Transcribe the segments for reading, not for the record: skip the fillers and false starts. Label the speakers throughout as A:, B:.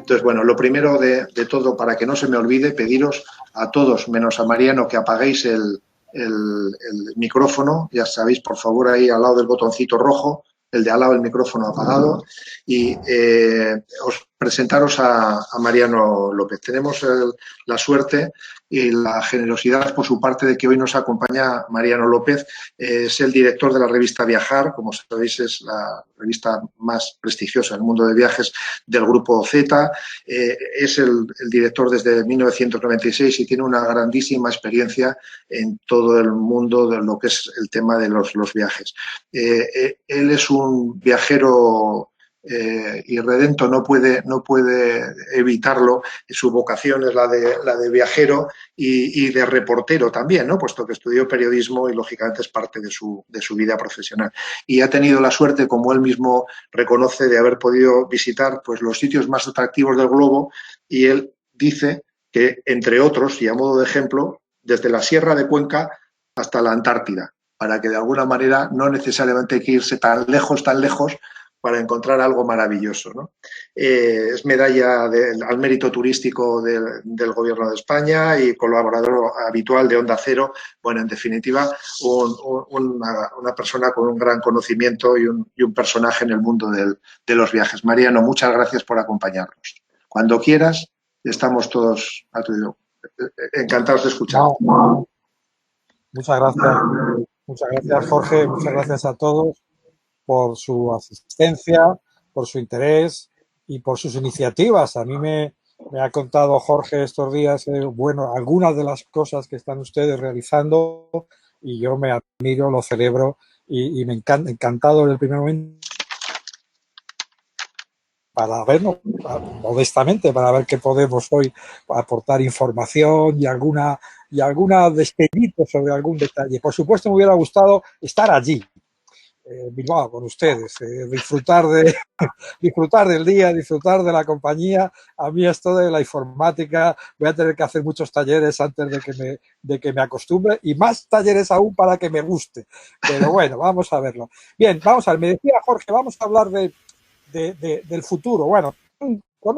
A: Entonces, bueno, lo primero de todo, para que no se me olvide, pediros a todos, menos a Mariano, que apaguéis el micrófono. Ya sabéis, por favor, ahí al lado del botoncito rojo, el de al lado del micrófono apagado, y os presentaros a Mariano López. Tenemos la suerte y la generosidad por su parte de que hoy nos acompaña Mariano López. Es el director de la revista Viajar, como sabéis es la revista más prestigiosa en el mundo de viajes del Grupo Z. Es el director desde 1996 y tiene una grandísima experiencia en todo el mundo de lo que es el tema de los viajes. Él es un viajero irredento, no puede evitarlo. Su vocación es la de viajero y de reportero también, ¿no? Puesto que estudió periodismo y lógicamente es parte de su vida profesional. Y ha tenido la suerte, como él mismo reconoce, de haber podido visitar pues los sitios más atractivos del globo, y él dice que, entre otros, y a modo de ejemplo, desde la Sierra de Cuenca hasta la Antártida, para que de alguna manera no necesariamente hay que irse tan lejos para encontrar algo maravilloso, ¿no? Es medalla al mérito turístico del Gobierno de España y colaborador habitual de Onda Cero. Bueno, en definitiva, una persona con un gran conocimiento y un personaje en el mundo de los viajes. Mariano, muchas gracias por acompañarnos. Cuando quieras, estamos todos encantados de escuchar.
B: No. Muchas gracias, Jorge. Muchas gracias a todos por su asistencia, por su interés y por sus iniciativas. A mí me ha contado Jorge estos días, bueno, algunas de las cosas que están ustedes realizando, y yo me admiro, lo celebro y me encantado en el primer momento para vernos, modestamente, para ver qué podemos hoy aportar información y alguna despedida sobre algún detalle. Por supuesto, me hubiera gustado estar allí, Bilbao, con ustedes, disfrutar del día, disfrutar de la compañía. A mí esto de la informática, voy a tener que hacer muchos talleres antes de que me acostumbre, y más talleres aún para que me guste. Pero bueno, vamos a verlo. Bien, vamos a ver, me decía Jorge, vamos a hablar del futuro. Bueno, con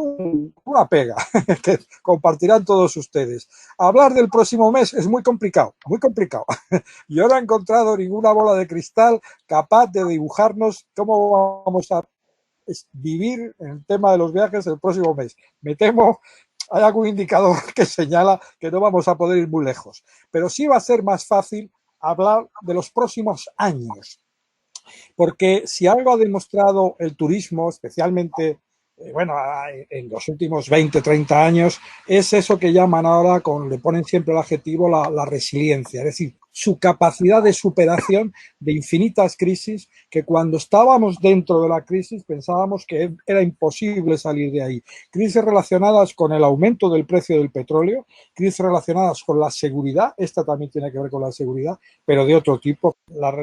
B: una pega que compartirán todos ustedes. Hablar del próximo mes es muy complicado, muy complicado. Yo no he encontrado ninguna bola de cristal capaz de dibujarnos cómo vamos a vivir en el tema de los viajes el próximo mes. Me temo, hay algún indicador que señala que no vamos a poder ir muy lejos, pero sí va a ser más fácil hablar de los próximos años, porque si algo ha demostrado el turismo, especialmente en los últimos 20, 30 años, es eso que llaman ahora, le ponen siempre el adjetivo, la resiliencia, es decir, su capacidad de superación de infinitas crisis, que cuando estábamos dentro de la crisis pensábamos que era imposible salir de ahí. Crisis relacionadas con el aumento del precio del petróleo, crisis relacionadas con la seguridad, esta también tiene que ver con la seguridad, pero de otro tipo. Las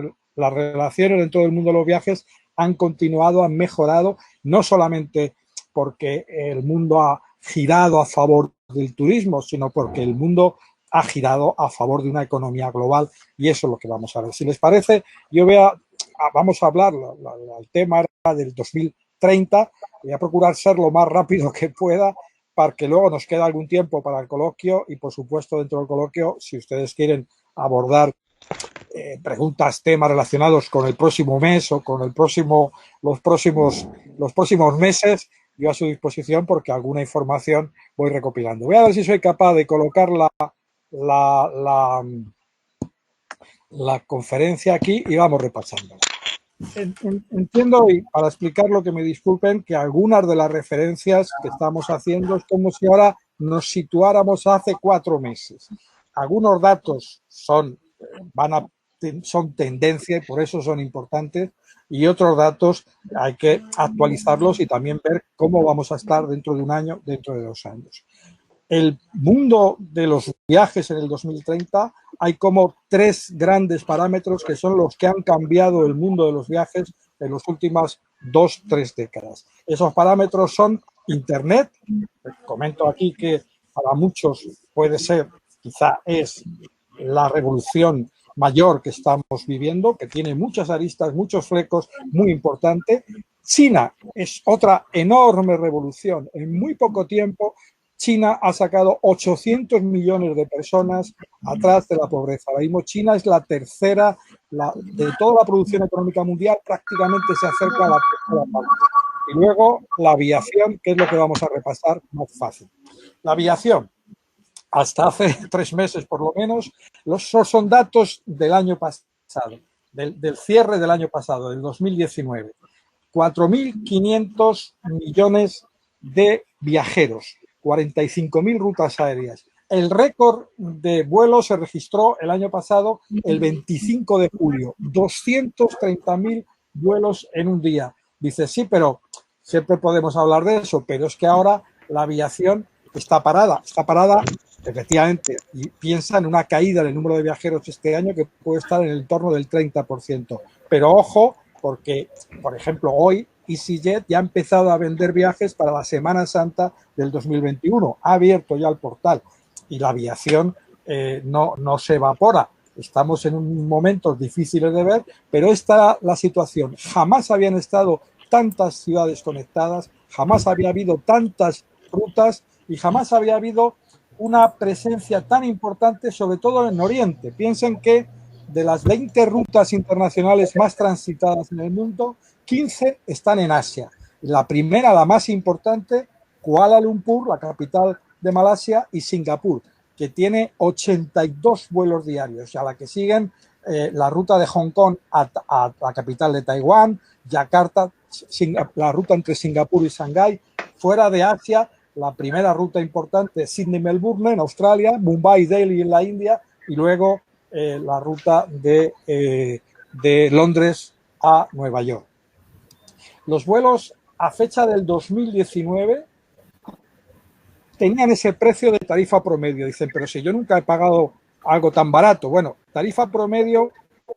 B: relaciones en todo el mundo de los viajes han continuado, han mejorado, no solamente porque el mundo ha girado a favor del turismo, sino porque el mundo ha girado a favor de una economía global, y eso es lo que vamos a ver. Si les parece, vamos a hablar, el tema era del 2030, voy a procurar ser lo más rápido que pueda, para que luego nos quede algún tiempo para el coloquio, y por supuesto dentro del coloquio, si ustedes quieren abordar preguntas, temas relacionados con el próximo mes o con los próximos meses, yo a su disposición, porque alguna información voy recopilando. Voy a ver si soy capaz de colocar la conferencia aquí y vamos repasándola. Entiendo, y para explicarlo que me disculpen, que algunas de las referencias que estamos haciendo es como si ahora nos situáramos hace 4 meses. Algunos datos son tendencia y por eso son importantes, y otros datos hay que actualizarlos y también ver cómo vamos a estar dentro de un año, dentro de 2 años. El mundo de los viajes en el 2030, hay como 3 grandes parámetros que son los que han cambiado el mundo de los viajes en las últimas 2, 3 décadas. Esos parámetros son Internet. Comento aquí que para muchos puede ser, quizá es la revolución mayor que estamos viviendo, que tiene muchas aristas, muchos flecos, muy importante. China es otra enorme revolución. En muy poco tiempo, China ha sacado 800 millones de personas atrás de la pobreza. Ahora mismo China es la tercera, de toda la producción económica mundial, prácticamente se acerca a la tercera parte. Y luego la aviación, que es lo que vamos a repasar más fácil. La aviación, hasta hace 3 meses por lo menos, son datos del año pasado, del cierre del año pasado, del 2019. 4.500 millones de viajeros, 45.000 rutas aéreas. El récord de vuelos se registró el año pasado, el 25 de julio, 230.000 vuelos en un día. Dice, sí, pero siempre podemos hablar de eso, pero es que ahora la aviación está parada efectivamente, y piensa en una caída del número de viajeros este año que puede estar en el torno del 30%. Pero ojo, porque, por ejemplo, hoy EasyJet ya ha empezado a vender viajes para la Semana Santa del 2021. Ha abierto ya el portal y la aviación no se evapora. Estamos en un momentos difíciles de ver, pero esta la situación. Jamás habían estado tantas ciudades conectadas, jamás había habido tantas rutas y jamás había habido una presencia tan importante, sobre todo en Oriente. Piensen que de las 20 rutas internacionales más transitadas en el mundo, 15 están en Asia. La primera, la más importante, Kuala Lumpur, la capital de Malasia, y Singapur, que tiene 82 vuelos diarios, a la que siguen la ruta de Hong Kong a la capital de Taiwán, Yakarta, la ruta entre Singapur y Shanghái. Fuera de Asia, la primera ruta importante es Sydney-Melbourne en Australia, Mumbai-Delhi en la India y luego la ruta de Londres a Nueva York. Los vuelos a fecha del 2019 tenían ese precio de tarifa promedio. Dicen, pero si yo nunca he pagado algo tan barato. Bueno, tarifa promedio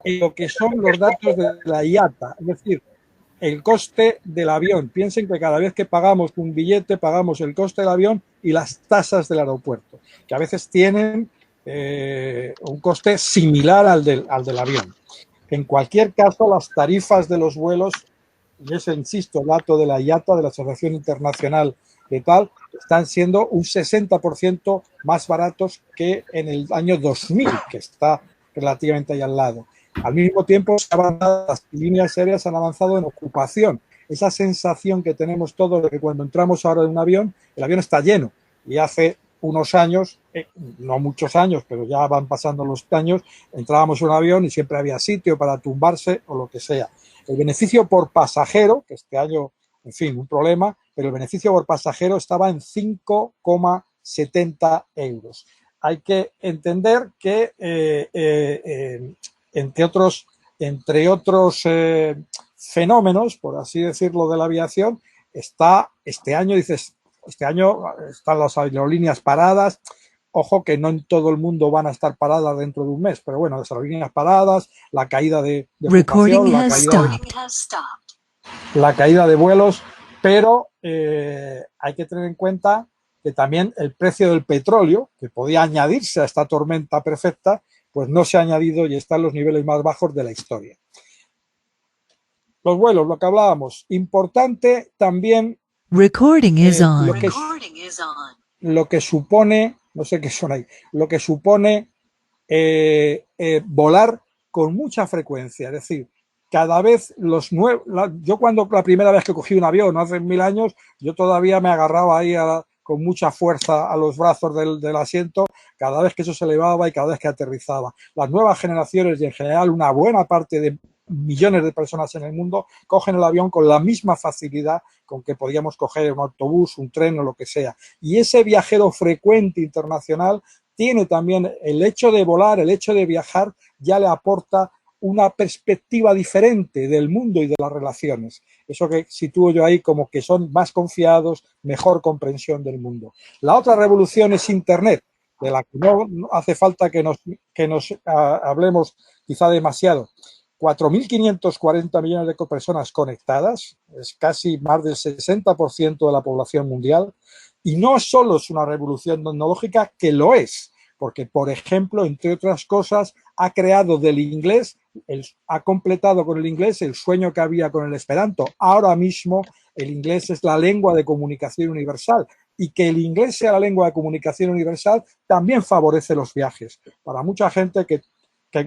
B: en lo que son los datos de la IATA, es decir, el coste del avión. Piensen que cada vez que pagamos un billete, pagamos el coste del avión y las tasas del aeropuerto, que a veces tienen un coste similar al del avión. En cualquier caso, las tarifas de los vuelos, y ese, insisto, el dato de la IATA, de la Asociación Internacional de tal, están siendo un 60% más baratos que en el año 2000, que está relativamente ahí al lado. Al mismo tiempo, las líneas aéreas han avanzado en ocupación. Esa sensación que tenemos todos de que cuando entramos ahora en un avión, el avión está lleno. Y hace unos años, no muchos años, pero ya van pasando los años, entrábamos en un avión y siempre había sitio para tumbarse o lo que sea. El beneficio por pasajero, que este año, en fin, un problema, pero el beneficio por pasajero estaba en 5,70 euros. Hay que entender que entre otros fenómenos, por así decirlo, de la aviación, está este año están las aerolíneas paradas. Ojo que no en todo el mundo van a estar paradas dentro de un mes, pero bueno, las aerolíneas paradas, la caída de ocupación, la caída de vuelos, pero hay que tener en cuenta que también el precio del petróleo, que podía añadirse a esta tormenta perfecta, pues no se ha añadido y está en los niveles más bajos de la historia. Los vuelos, lo que hablábamos, importante también lo que supone, no sé qué son ahí, lo que supone volar con mucha frecuencia, es decir, cada vez yo cuando la primera vez que cogí un avión, hace 1000 años, yo todavía me agarraba ahí con mucha fuerza a los brazos del asiento, cada vez que eso se elevaba y cada vez que aterrizaba. Las nuevas generaciones y en general una buena parte de millones de personas en el mundo cogen el avión con la misma facilidad con que podíamos coger un autobús, un tren o lo que sea. Y ese viajero frecuente internacional tiene también el hecho de volar, el hecho de viajar, ya le aporta una perspectiva diferente del mundo y de las relaciones. Eso que sitúo yo ahí como que son más confiados, mejor comprensión del mundo. La otra revolución es Internet, de la que no hace falta que nos hablemos quizá demasiado. 4.540 millones de personas conectadas, es casi más del 60% de la población mundial, y no solo es una revolución tecnológica, que lo es, porque, por ejemplo, entre otras cosas, ha creado del inglés, ha completado con el inglés el sueño que había con el esperanto. Ahora mismo el inglés es la lengua de comunicación universal, y que el inglés sea la lengua de comunicación universal también favorece los viajes. Para mucha gente que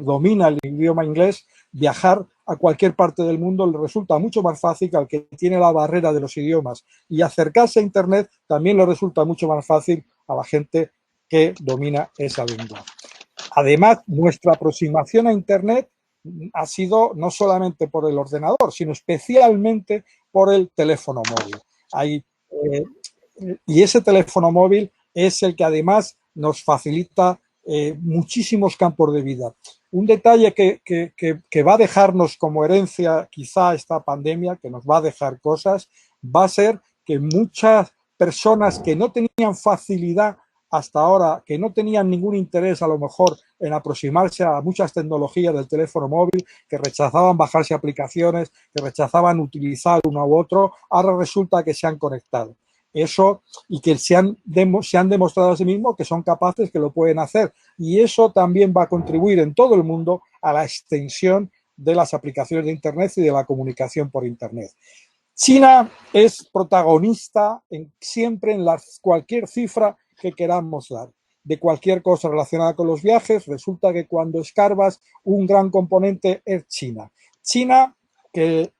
B: domina el idioma inglés, viajar a cualquier parte del mundo le resulta mucho más fácil que al que tiene la barrera de los idiomas, y acercarse a Internet también le resulta mucho más fácil a la gente que domina esa lengua. Además, nuestra aproximación a Internet ha sido no solamente por el ordenador, sino especialmente por el teléfono móvil. Y ese teléfono móvil es el que además nos facilita muchísimos campos de vida. Un detalle que va a dejarnos como herencia quizá esta pandemia, que nos va a dejar cosas, va a ser que muchas personas que no tenían facilidad hasta ahora, que no tenían ningún interés a lo mejor en aproximarse a muchas tecnologías del teléfono móvil, que rechazaban bajarse aplicaciones, que rechazaban utilizar uno u otro, ahora resulta que se han conectado. Eso, y que se han demostrado a sí mismos que son capaces, que lo pueden hacer. Y eso también va a contribuir en todo el mundo a la extensión de las aplicaciones de Internet y de la comunicación por Internet. China es protagonista siempre en cualquier cifra que queramos dar. De cualquier cosa relacionada con los viajes, resulta que cuando escarbas, un gran componente es China. China, que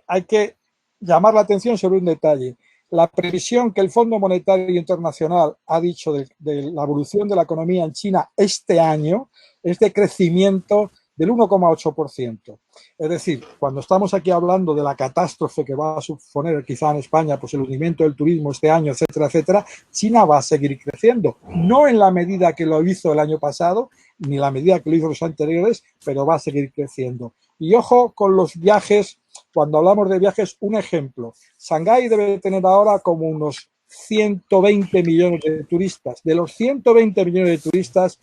B: hay que llamar la atención sobre un detalle. La previsión que el Fondo Monetario Internacional ha dicho de la evolución de la economía en China este año es de crecimiento del 1,8%. Es decir, cuando estamos aquí hablando de la catástrofe que va a suponer quizá en España pues el hundimiento del turismo este año, etcétera, etcétera, China va a seguir creciendo. No en la medida que lo hizo el año pasado, ni la medida que lo hizo los anteriores, pero va a seguir creciendo. Y ojo con los viajes. Cuando hablamos de viajes, un ejemplo. Shanghái debe tener ahora como unos 120 millones de turistas. De los 120 millones de turistas,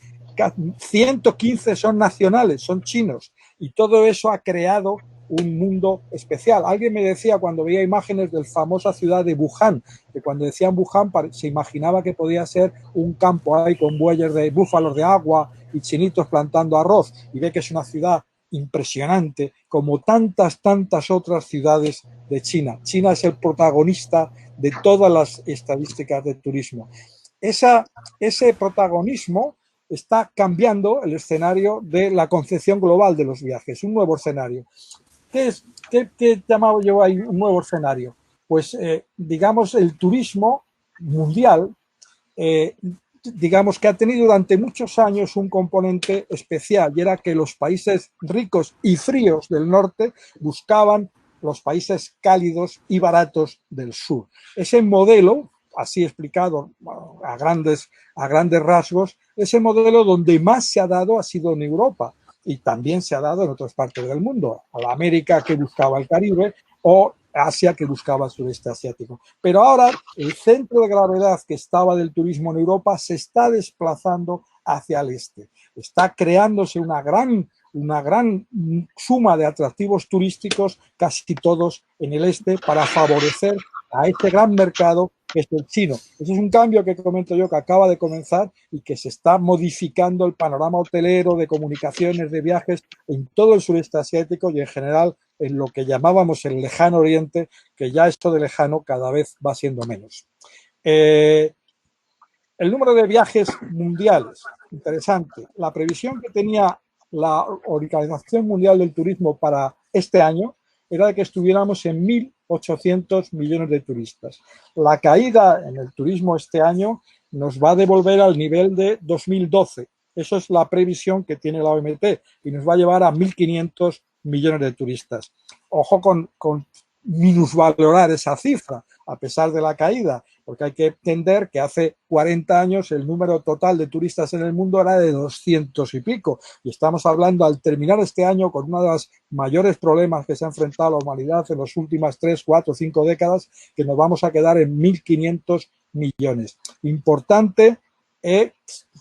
B: 115 son nacionales, son chinos. Y todo eso ha creado un mundo especial. Alguien me decía cuando veía imágenes de la famosa ciudad de Wuhan, que cuando decían Wuhan se imaginaba que podía ser un campo ahí con bueyes de búfalos de agua y chinitos plantando arroz. Y ve que es una ciudad impresionante, como tantas otras ciudades de China. China es el protagonista de todas las estadísticas de turismo. Ese protagonismo está cambiando el escenario de la concepción global de los viajes, un nuevo escenario. ¿Qué llamaba yo ahí un nuevo escenario? Pues, digamos, el turismo mundial, digamos que ha tenido durante muchos años un componente especial, y era que los países ricos y fríos del norte buscaban los países cálidos y baratos del sur. Ese modelo, así explicado a grandes rasgos, ese modelo donde más se ha dado ha sido en Europa, y también se ha dado en otras partes del mundo, a la América que buscaba el Caribe o Asia que buscaba el sudeste asiático. Pero ahora el centro de gravedad que estaba del turismo en Europa se está desplazando hacia el este. Está creándose una gran suma de atractivos turísticos, casi todos en el este, para favorecer a este gran mercado que es el chino. Ese es un cambio que comento yo, que acaba de comenzar y que se está modificando el panorama hotelero, de comunicaciones, de viajes en todo el sureste asiático y en general en lo que llamábamos el lejano oriente, que ya esto de lejano cada vez va siendo menos. El número de viajes mundiales, interesante. La previsión que tenía la Organización Mundial del Turismo para este año era de que estuviéramos en 1.800 millones de turistas. La caída en el turismo este año nos va a devolver al nivel de 2012. Eso es la previsión que tiene la OMT y nos va a llevar a 1.500 millones de turistas. Ojo con minusvalorar esa cifra a pesar de la caída, porque hay que entender que hace 40 años el número total de turistas en el mundo era de 200 y pico, y estamos hablando al terminar este año con uno de los mayores problemas que se ha enfrentado la humanidad en las últimas 3, 4, 5 décadas, que nos vamos a quedar en 1.500 millones. Importante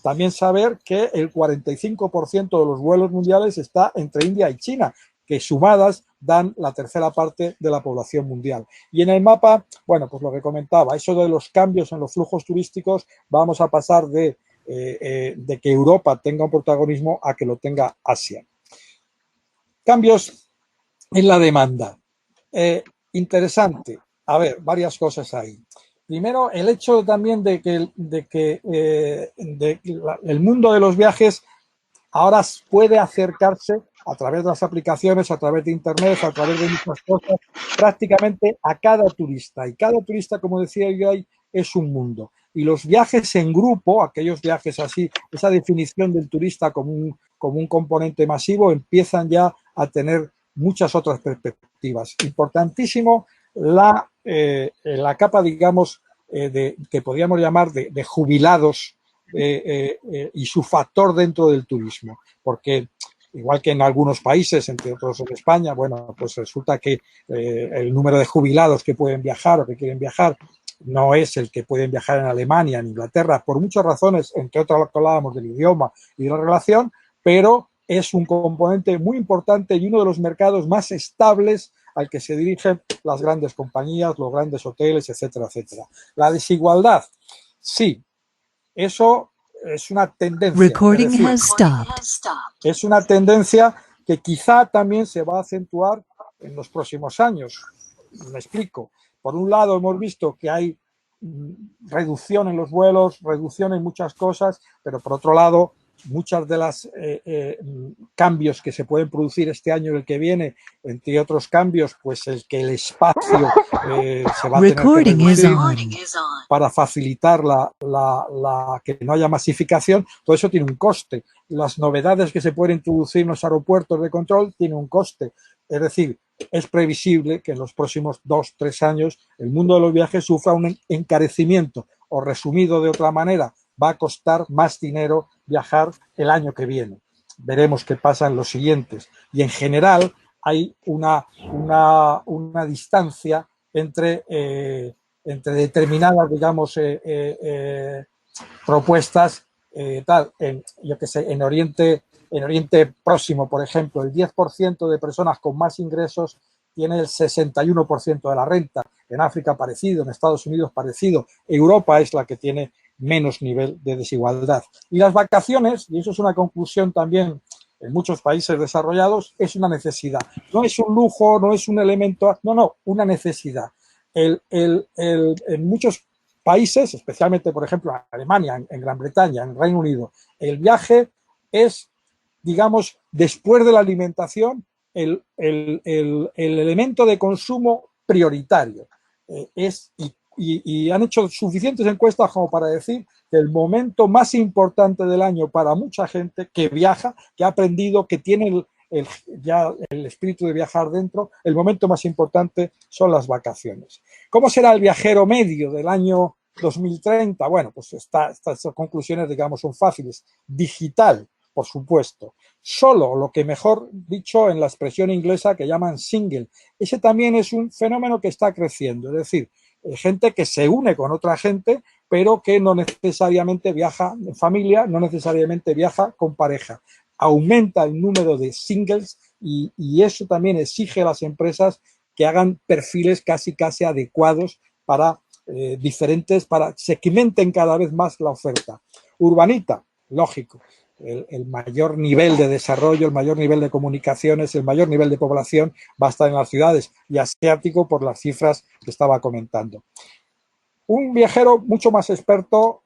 B: también saber que el 45% de los vuelos mundiales está entre India y China, que sumadas dan la tercera parte de la población mundial. Y en el mapa, bueno, pues lo que comentaba, eso de los cambios en los flujos turísticos, vamos a pasar de de que Europa tenga un protagonismo a que lo tenga Asia. Cambios en la demanda. Interesante. A ver, varias cosas ahí. Primero, el hecho también de que el mundo de los viajes ahora puede acercarse a través de las aplicaciones, a través de Internet, a través de muchas cosas, prácticamente a cada turista. Y cada turista, como decía yo, es un mundo. Y los viajes en grupo, aquellos viajes así, esa definición del turista como un componente masivo, empiezan ya a tener muchas otras perspectivas. Importantísimo la capa, digamos, que podríamos llamar de jubilados y su factor dentro del turismo, porque igual que en algunos países, entre otros en España, bueno, pues resulta que el número de jubilados que pueden viajar o que quieren viajar no es el que pueden viajar en Alemania, en Inglaterra, por muchas razones, entre otras las que hablábamos del idioma y de la relación, pero es un componente muy importante y uno de los mercados más estables al que se dirigen las grandes compañías, los grandes hoteles, etcétera, etcétera. La desigualdad, sí, eso es una tendencia. Es una tendencia que quizá también se va a acentuar en los próximos años. Me explico. Por un lado, hemos visto que hay reducción en los vuelos, reducción en muchas cosas, pero por otro lado, muchas de las cambios que se pueden producir este año y el que viene, entre otros cambios, pues el que el espacio se va a tener que reducir para facilitar que no haya masificación, todo eso tiene un coste. Las novedades que se pueden introducir en los aeropuertos de control tienen un coste. Es decir, es previsible que en los próximos 2-3 años el mundo de los viajes sufra un encarecimiento, o resumido de otra manera, va a costar más dinero viajar el año que viene. Veremos qué pasa en los siguientes. Y en general hay una distancia entre determinadas, digamos, propuestas, yo que sé, en Oriente Próximo, por ejemplo, el 10% de personas con más ingresos tiene el 61% de la renta. En África parecido, en Estados Unidos parecido. Europa es la que tiene menos nivel de desigualdad. Y las vacaciones, y eso es una conclusión también en muchos países desarrollados, es una necesidad. No es un lujo, no es un elemento, no, una necesidad. En muchos países, especialmente, por ejemplo, en Alemania, en Gran Bretaña, en Reino Unido, el viaje es, digamos, después de la alimentación, el elemento de consumo prioritario. Y han hecho suficientes encuestas como para decir que el momento más importante del año para mucha gente que viaja, que ha aprendido, que tiene ya el espíritu de viajar dentro, el momento más importante son las vacaciones. ¿Cómo será el viajero medio del año 2030? Bueno, pues estas conclusiones, digamos, son fáciles. Digital, por supuesto. Solo, lo que mejor dicho en la expresión inglesa que llaman single. Ese también es un fenómeno que está creciendo. Es decir, gente que se une con otra gente, pero que no necesariamente viaja en familia, no necesariamente viaja con pareja. Aumenta el número de singles y eso también exige a las empresas que hagan perfiles casi adecuados para diferentes, para segmenten cada vez más la oferta. Urbanita, lógico. El mayor nivel de desarrollo, el mayor nivel de comunicaciones, el mayor nivel de población va a estar en las ciudades, y asiático por las cifras que estaba comentando. Un viajero mucho más experto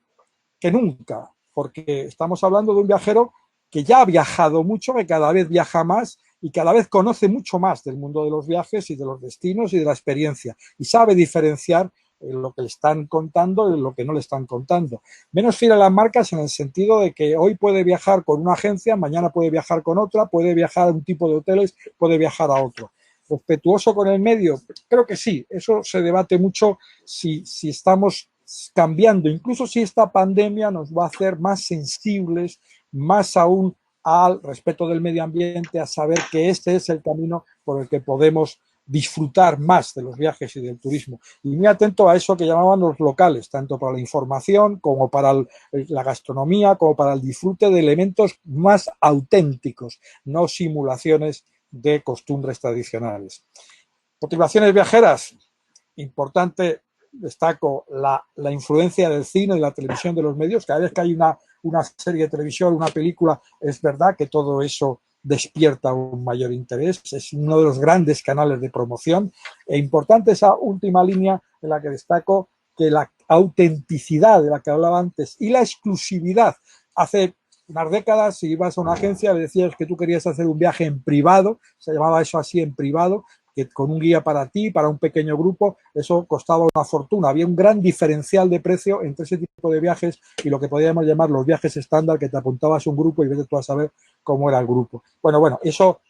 B: que nunca, porque estamos hablando de un viajero que ya ha viajado mucho, que cada vez viaja más y cada vez conoce mucho más del mundo de los viajes y de los destinos y de la experiencia, y sabe diferenciar lo que le están contando y lo que no le están contando. Menos fiel a las marcas en el sentido de que hoy puede viajar con una agencia, mañana puede viajar con otra, puede viajar a un tipo de hoteles, puede viajar a otro. ¿Respetuoso con el medio? Creo que sí. Eso se debate mucho si estamos cambiando, incluso si esta pandemia nos va a hacer más sensibles, más aún al respeto del medio ambiente, a saber que este es el camino por el que podemos disfrutar más de los viajes y del turismo. Y muy atento a eso que llamaban los locales, tanto para la información como para la gastronomía, como para el disfrute de elementos más auténticos, no simulaciones de costumbres tradicionales. Motivaciones viajeras, importante, destaco la influencia del cine y la televisión de los medios. Cada vez que hay una serie de televisión, una película, es verdad que todo eso despierta un mayor interés, es uno de los grandes canales de promoción. E importante esa última línea en la que destaco que la autenticidad de la que hablaba antes y la exclusividad. Hace unas décadas, si ibas a una agencia, le decías que tú querías hacer un viaje en privado, se llamaba eso así, en privado, que con un guía para ti, para un pequeño grupo, eso costaba una fortuna. Había un gran diferencial de precio entre ese tipo de viajes y lo que podríamos llamar los viajes estándar, que te apuntabas a un grupo y vete tú a saber cómo era el grupo. Bueno,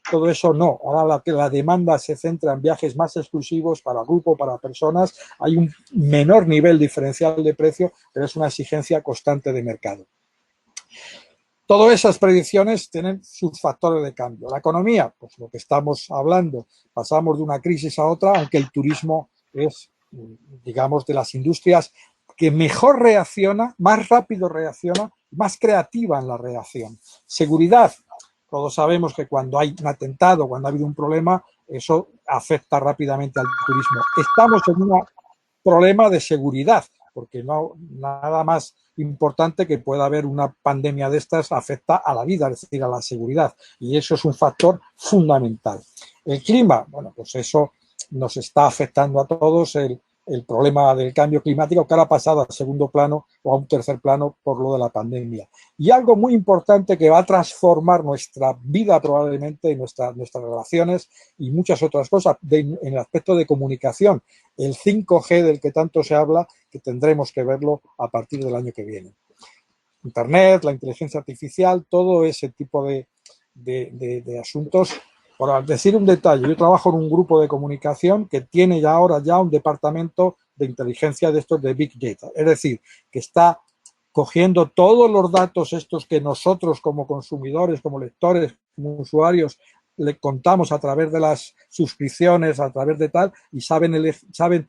B: todo eso no. Ahora la demanda se centra en viajes más exclusivos para grupo, para personas. Hay un menor nivel diferencial de precio, pero es una exigencia constante de mercado. Todas esas predicciones tienen sus factores de cambio. La economía, pues lo que estamos hablando, pasamos de una crisis a otra, aunque el turismo es, digamos, de las industrias que mejor reacciona, más rápido reacciona, más creativa en la reacción. Seguridad. Todos sabemos que cuando hay un atentado, cuando ha habido un problema, eso afecta rápidamente al turismo. Estamos en un problema de seguridad, porque no nada más importante que pueda haber una pandemia de estas afecta a la vida, es decir, a la seguridad, y eso es un factor fundamental. El clima, bueno, pues eso nos está afectando a todos, el problema del cambio climático, que ahora ha pasado a segundo plano o a un tercer plano por lo de la pandemia. Y algo muy importante que va a transformar nuestra vida probablemente, nuestras relaciones y muchas otras cosas en el aspecto de comunicación, el 5G del que tanto se habla, que tendremos que verlo a partir del año que viene. Internet, la inteligencia artificial, todo ese tipo de asuntos. Por decir un detalle, yo trabajo en un grupo de comunicación que tiene ya ahora un departamento de inteligencia de estos de Big Data, es decir, que está cogiendo todos los datos estos que nosotros como consumidores, como lectores, como usuarios, le contamos a través de las suscripciones, a través de tal, y saben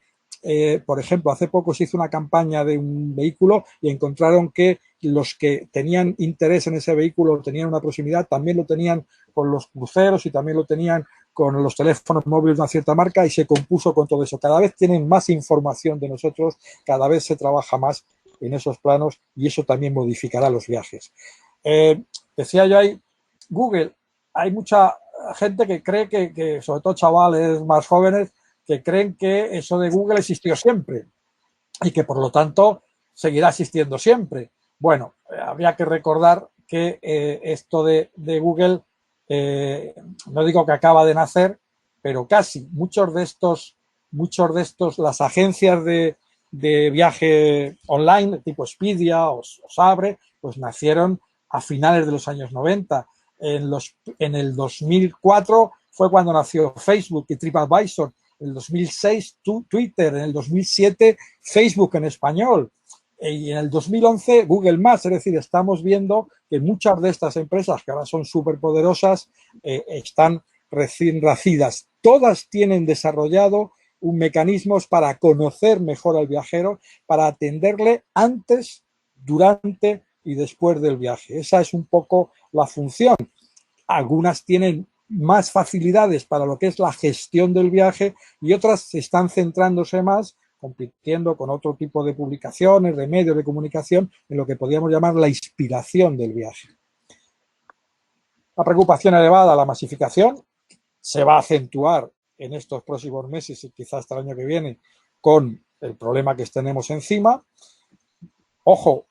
B: por ejemplo, hace poco se hizo una campaña de un vehículo y encontraron que los que tenían interés en ese vehículo, tenían una proximidad, también lo tenían con los cruceros y también lo tenían con los teléfonos móviles de una cierta marca y se compuso con todo eso. Cada vez tienen más información de nosotros, cada vez se trabaja más en esos planos y eso también modificará los viajes. Decía yo ahí, Google, hay mucha gente que cree que sobre todo chavales más jóvenes, que creen que eso de Google existió siempre y que por lo tanto seguirá existiendo siempre. Bueno, habría que recordar que esto de Google, no digo que acaba de nacer, pero casi. Muchos de estos, las agencias de viaje online, tipo Expedia o Sabre, pues nacieron a finales de los años 90. En el 2004 fue cuando nació Facebook y TripAdvisor. En el 2006 Twitter, en el 2007 Facebook en español y en el 2011 Google Maps. Es decir, estamos viendo que muchas de estas empresas que ahora son súper poderosas están recién nacidas. Todas tienen desarrollado un mecanismos para conocer mejor al viajero, para atenderle antes, durante y después del viaje. Esa es un poco la función. Algunas tienen más facilidades para lo que es la gestión del viaje y otras están centrándose más, compitiendo con otro tipo de publicaciones, de medios de comunicación, en lo que podríamos llamar la inspiración del viaje. La preocupación elevada a la masificación se va a acentuar en estos próximos meses y quizás hasta el año que viene con el problema que tenemos encima. Ojo,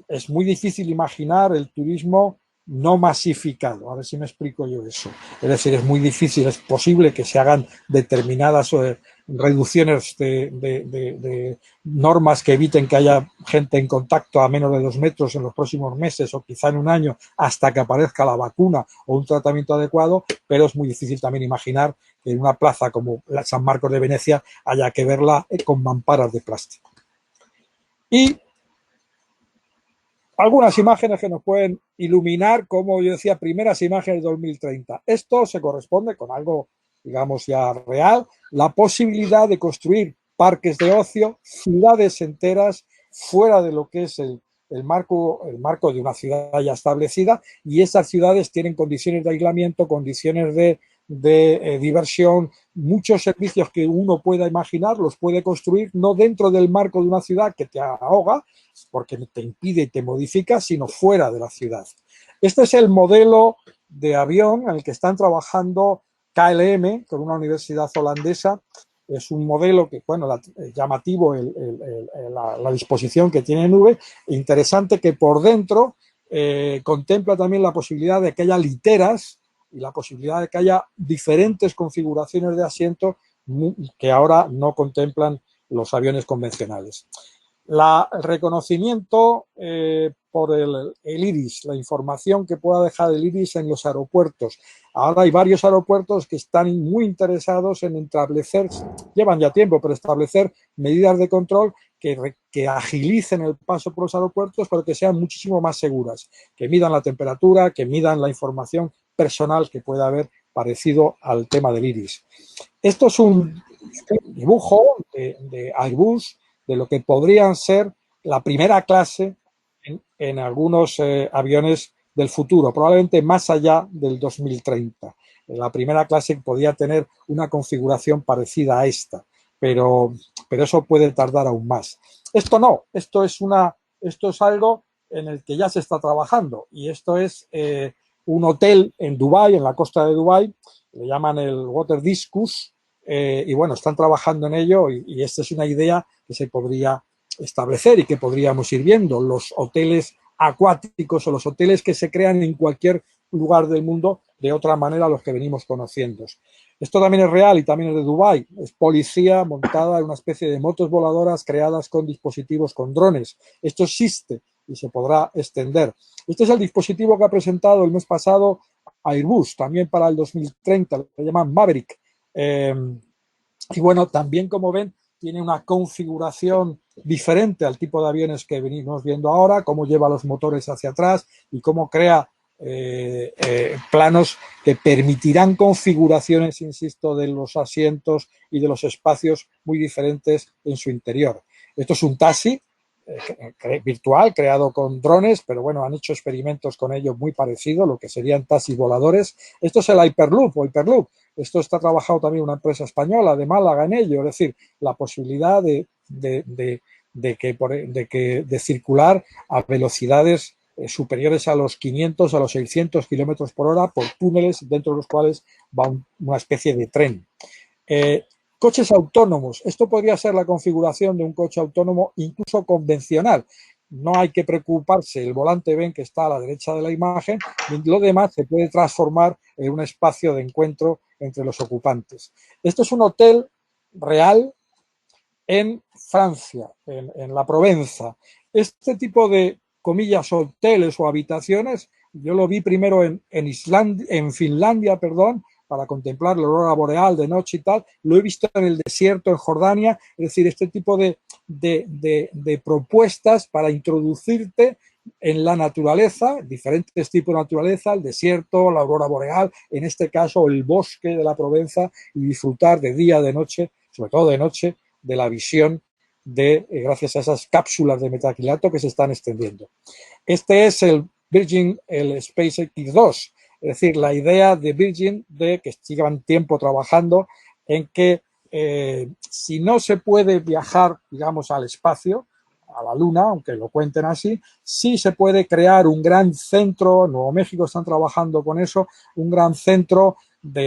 B: es muy difícil imaginar el turismo no masificado. A ver si me explico yo eso. Es decir, es muy difícil, es posible que se hagan determinadas reducciones de normas que eviten que haya gente en contacto a menos de 2 metros en los próximos meses o quizá en un año hasta que aparezca la vacuna o un tratamiento adecuado, pero es muy difícil también imaginar que en una plaza como la San Marcos de Venecia haya que verla con mamparas de plástico. Y algunas imágenes que nos pueden iluminar, como yo decía, primeras imágenes de 2030. Esto se corresponde con algo, digamos, ya real, la posibilidad de construir parques de ocio, ciudades enteras, fuera de lo que es el marco de una ciudad ya establecida, y esas ciudades tienen condiciones de aislamiento, condiciones de de diversión, muchos servicios que uno pueda imaginar, los puede construir no dentro del marco de una ciudad que te ahoga, porque te impide y te modifica, sino fuera de la ciudad. Este es el modelo de avión en el que están trabajando KLM, con una universidad holandesa. Es un modelo que, bueno, llamativo la disposición que tiene en nube, interesante que por dentro contempla también la posibilidad de que haya literas y la posibilidad de que haya diferentes configuraciones de asiento que ahora no contemplan los aviones convencionales. El reconocimiento por el iris, la información que pueda dejar el iris en los aeropuertos. Ahora hay varios aeropuertos que están muy interesados en establecer, llevan ya tiempo, pero establecer medidas de control que agilicen el paso por los aeropuertos, pero que sean muchísimo más seguras, que midan la temperatura, que midan la información personal que pueda haber parecido al tema del iris. Esto es un dibujo de Airbus de lo que podrían ser la primera clase en algunos aviones del futuro, probablemente más allá del 2030. La primera clase podría tener una configuración parecida a esta, pero eso puede tardar aún más. Esto no, esto es algo en el que ya se está trabajando, y esto es un hotel en Dubái, en la costa de Dubái, le llaman el Water Discus, y bueno, están trabajando en ello, y esta es una idea que se podría establecer y que podríamos ir viendo. Los hoteles acuáticos o los hoteles que se crean en cualquier lugar del mundo de otra manera a los que venimos conociendo. Esto también es real y también es de Dubái. Es policía montada en una especie de motos voladoras creadas con dispositivos con drones. Esto existe y se podrá extender. Este es el dispositivo que ha presentado el mes pasado Airbus, también para el 2030, lo llaman Maverick. Y bueno, también, como ven, tiene una configuración diferente al tipo de aviones que venimos viendo ahora, cómo lleva los motores hacia atrás y cómo crea planos que permitirán configuraciones, insisto, de los asientos y de los espacios muy diferentes en su interior. Esto es un taxi virtual creado con drones, pero bueno, han hecho experimentos con ello muy parecidos, lo que serían taxis voladores. Esto es el Hyperloop o Hyperloop. Esto está trabajado también una empresa española de Málaga en ello, es decir, la posibilidad de circular a velocidades superiores a los 500, a los 600 kilómetros por hora por túneles dentro de los cuales va una especie de tren. Coches autónomos. Esto podría ser la configuración de un coche autónomo incluso convencional. No hay que preocuparse, el volante ven que está a la derecha de la imagen, y lo demás se puede transformar en un espacio de encuentro entre los ocupantes. Esto es un hotel real en Francia, en la Provenza. Este tipo de, comillas, hoteles o habitaciones, yo lo vi primero en Finlandia, para contemplar la aurora boreal de noche y tal. Lo he visto en el desierto, en Jordania. Es decir, este tipo de propuestas para introducirte en la naturaleza, diferentes tipos de naturaleza, el desierto, la aurora boreal, en este caso el bosque de la Provenza, y disfrutar de día, de noche, sobre todo de noche, de la visión gracias a esas cápsulas de metacrilato que se están extendiendo. Este es el Virgin, el SpaceX 2, es decir, la idea de Virgin de que sigan tiempo trabajando en que si no se puede viajar, digamos, al espacio, a la Luna, aunque lo cuenten así, sí se puede crear un gran centro. En Nuevo México están trabajando con eso, un gran centro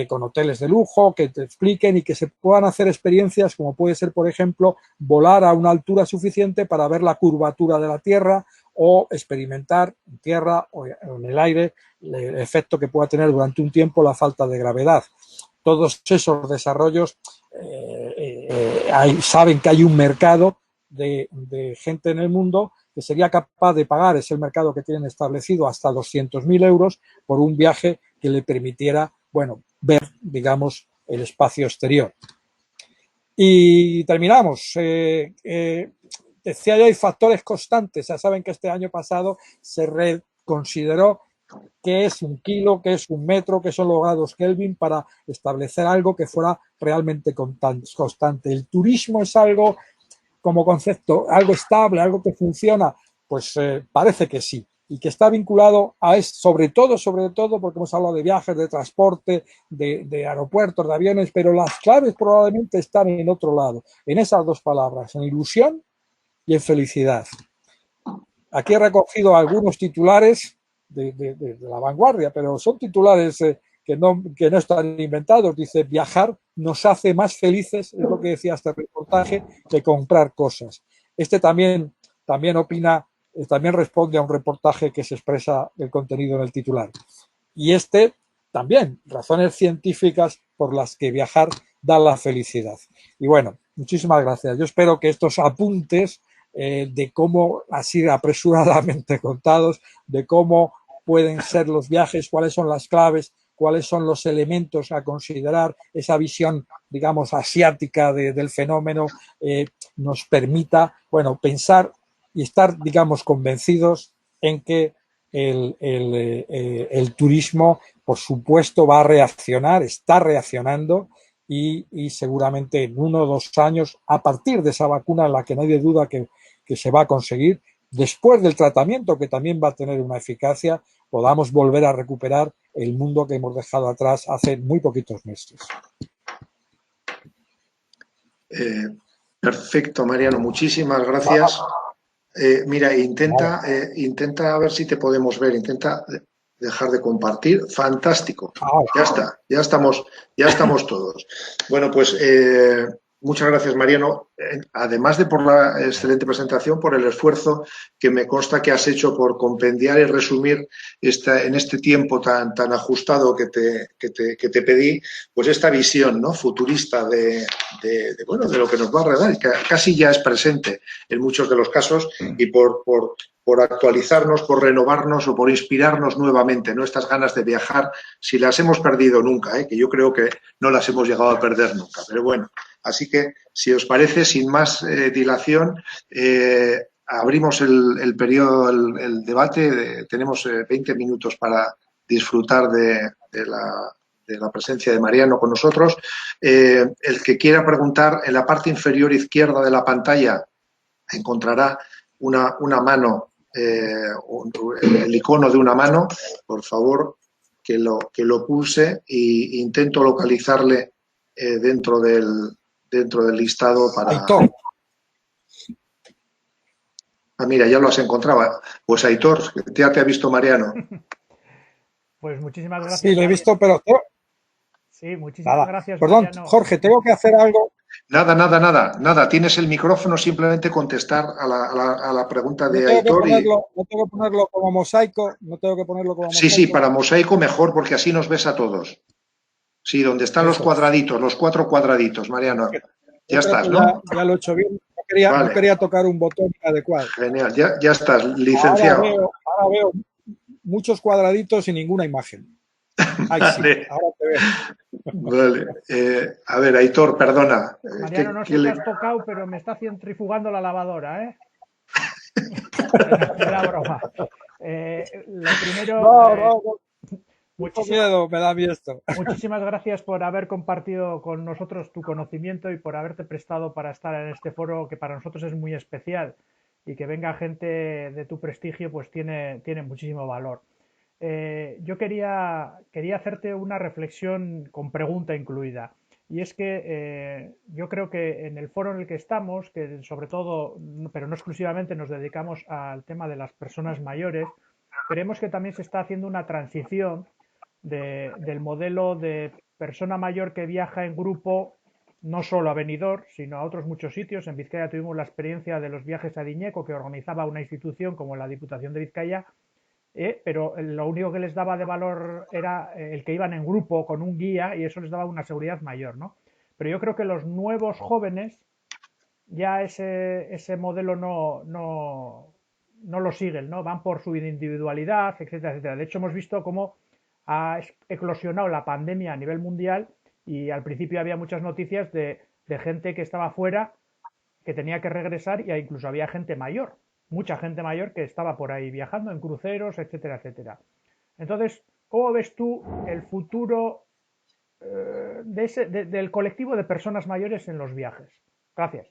B: con hoteles de lujo que te expliquen y que se puedan hacer experiencias como puede ser, por ejemplo, volar a una altura suficiente para ver la curvatura de la Tierra o experimentar en tierra o en el aire el efecto que pueda tener durante un tiempo la falta de gravedad. Todos esos desarrollos saben que hay un mercado de gente en el mundo que sería capaz de pagar, es el mercado que tienen establecido, hasta 200.000 euros por un viaje que le permitiera, bueno, ver, digamos, el espacio exterior. Y terminamos. Decía yo, hay factores constantes. Ya saben que este año pasado se reconsideró qué es un kilo, qué es un metro, qué son los grados Kelvin para establecer algo que fuera realmente constante. ¿El turismo es algo como concepto, algo estable, algo que funciona? Pues parece que sí. y que está vinculado a esto, sobre todo, porque hemos hablado de viajes, de transporte, de aeropuertos, de aviones, pero las claves probablemente están en otro lado, en esas dos palabras, en ilusión y en felicidad. Aquí he recogido algunos titulares de la vanguardia, pero son titulares que no están inventados. Dice, viajar nos hace más felices, es lo que decía este reportaje, que comprar cosas. Este también opina, también responde a un reportaje que se expresa el contenido en el titular. Y este también, razones científicas por las que viajar da la felicidad. Y bueno, muchísimas gracias. Yo espero que estos apuntes de cómo, así apresuradamente contados, de cómo pueden ser los viajes, cuáles son las claves, cuáles son los elementos a considerar, esa visión, digamos, asiática del fenómeno, nos permita, bueno, pensar y estar, digamos, convencidos en que el turismo, por supuesto, va a reaccionar, está reaccionando y seguramente en 1 o 2 años, a partir de esa vacuna en la que nadie duda que se va a conseguir, después del tratamiento que también va a tener una eficacia, podamos volver a recuperar el mundo que hemos dejado atrás hace muy poquitos meses.
A: Perfecto, Mariano, muchísimas gracias. Mira, intenta a ver si te podemos ver, intenta dejar de compartir. Fantástico. Ya está, ya estamos todos. Bueno, pues muchas gracias, Mariano. Además de por la excelente presentación, por el esfuerzo que me consta que has hecho por compendiar y resumir en este tiempo tan ajustado que te pedí, pues esta visión, ¿no?, futurista de lo que nos va a redar, que casi ya es presente en muchos de los casos, y por actualizarnos, por renovarnos o por inspirarnos nuevamente, ¿no? Estas ganas de viajar, si las hemos perdido nunca, que yo creo que no las hemos llegado a perder nunca, pero bueno. Así que, si os parece, sin más dilación, abrimos el periodo, el debate. Tenemos 20 minutos para disfrutar de la presencia de Mariano con nosotros. El que quiera preguntar, en la parte inferior izquierda de la pantalla encontrará una mano, el icono de una mano. Por favor, que lo pulse e intento localizarle dentro del listado para...
B: Aitor.
A: Mira, ya lo has encontrado. Pues Aitor, ya te ha visto Mariano.
C: Pues muchísimas gracias.
B: Sí, lo he visto, pero...
C: Sí, muchísimas gracias,
B: Perdón,
C: Mariano.
B: Jorge, tengo que hacer algo.
A: Nada. Tienes el micrófono, simplemente contestar a la pregunta de Aitor.
B: No tengo que ponerlo como mosaico,
A: Sí, para mosaico mejor, porque así nos ves a todos. Sí, donde están los cuadraditos, los 4 cuadraditos, Mariano. Ya estás, ¿no?
B: Ya lo he hecho bien. No quería tocar un botón adecuado.
A: Genial, ya estás, licenciado.
B: Ahora veo muchos cuadraditos y ninguna imagen.
A: Vale.
B: Sí, ahora te veo.
A: Vale. A ver, Aitor, perdona.
C: Mariano, no sé qué has tocado, pero me está centrifugando la lavadora, ¿eh? Era broma. Lo primero...
B: No. Me da miedo esto.
C: Muchísimas gracias por haber compartido con nosotros tu conocimiento y por haberte prestado para estar en este foro, que para nosotros es muy especial, y que venga gente de tu prestigio pues tiene muchísimo valor. Yo quería hacerte una reflexión con pregunta incluida, y es que yo creo que en el foro en el que estamos, que sobre todo, pero no exclusivamente, nos dedicamos al tema de las personas mayores, creemos que también se está haciendo una transición del modelo de persona mayor que viaja en grupo, no solo a Benidorm, sino a otros muchos sitios. En Vizcaya tuvimos la experiencia de los viajes a Diñeco, que organizaba una institución como la Diputación de Vizcaya, pero lo único que les daba de valor era el que iban en grupo con un guía, y eso les daba una seguridad mayor, ¿no? Pero yo creo que los nuevos jóvenes ya ese modelo no lo siguen, ¿no? Van por su individualidad, etcétera, etcétera. De hecho, hemos visto cómo ha eclosionado la pandemia a nivel mundial, y al principio había muchas noticias de gente que estaba fuera, que tenía que regresar, y incluso había gente mayor, mucha gente mayor que estaba por ahí viajando en cruceros, etcétera, etcétera. Entonces, ¿cómo ves tú el futuro del colectivo de personas mayores en los viajes? Gracias.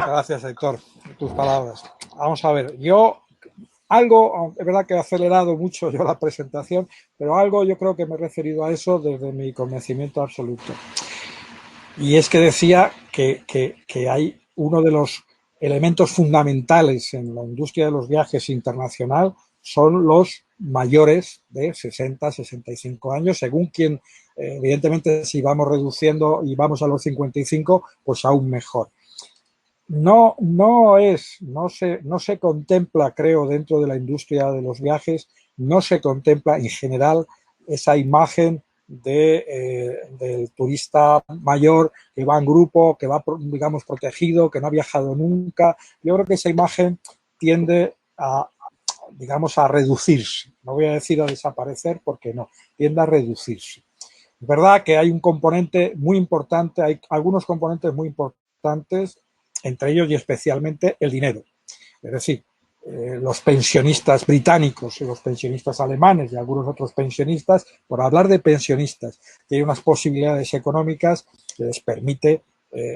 B: Gracias, Héctor, tus palabras. Vamos a ver, yo algo, es verdad que he acelerado mucho yo la presentación, pero algo yo creo que me he referido a eso desde mi convencimiento absoluto. Y es que decía que hay uno de los elementos fundamentales en la industria de los viajes internacional son los mayores de 60, 65 años, según quien, evidentemente, si vamos reduciendo y vamos a los 55, pues aún mejor. No se contempla, creo, dentro de la industria de los viajes, no se contempla en general esa imagen del turista mayor que va en grupo, que va, digamos, protegido, que no ha viajado nunca. Yo creo que esa imagen tiende a, digamos, a reducirse. No voy a decir a desaparecer porque no, tiende a reducirse. Es verdad que hay un componente muy importante, hay algunos componentes muy importantes, entre ellos y especialmente el dinero. Es decir, los pensionistas británicos y los pensionistas alemanes y algunos otros pensionistas, por hablar de pensionistas, tienen unas posibilidades económicas que les permite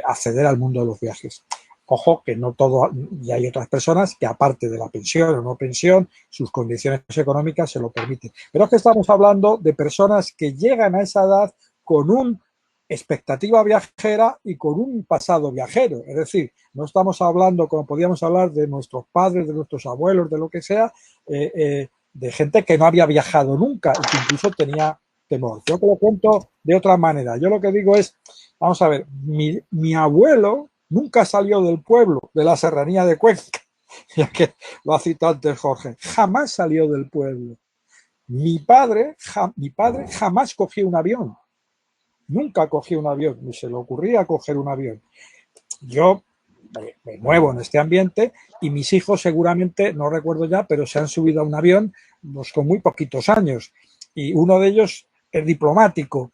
B: acceder al mundo de los viajes. Ojo, que no todo, y hay otras personas que aparte de la pensión o no pensión, sus condiciones económicas se lo permiten. Pero es que estamos hablando de personas que llegan a esa edad con una expectativa viajera y con un pasado viajero. Es decir, no estamos hablando, como podíamos hablar, de nuestros padres, de nuestros abuelos, de lo que sea, de gente que no había viajado nunca y que incluso tenía temor. Yo te lo cuento de otra manera. Yo lo que digo es, vamos a ver, mi abuelo nunca salió del pueblo, de la serranía de Cuenca, ya que lo ha citado antes Jorge. Jamás salió del pueblo. Mi padre jamás cogió un avión. Nunca cogió un avión, ni se le ocurría coger un avión. Yo me muevo en este ambiente y mis hijos seguramente, no recuerdo ya, pero se han subido a un avión pues, con muy poquitos años. Y uno de ellos es diplomático,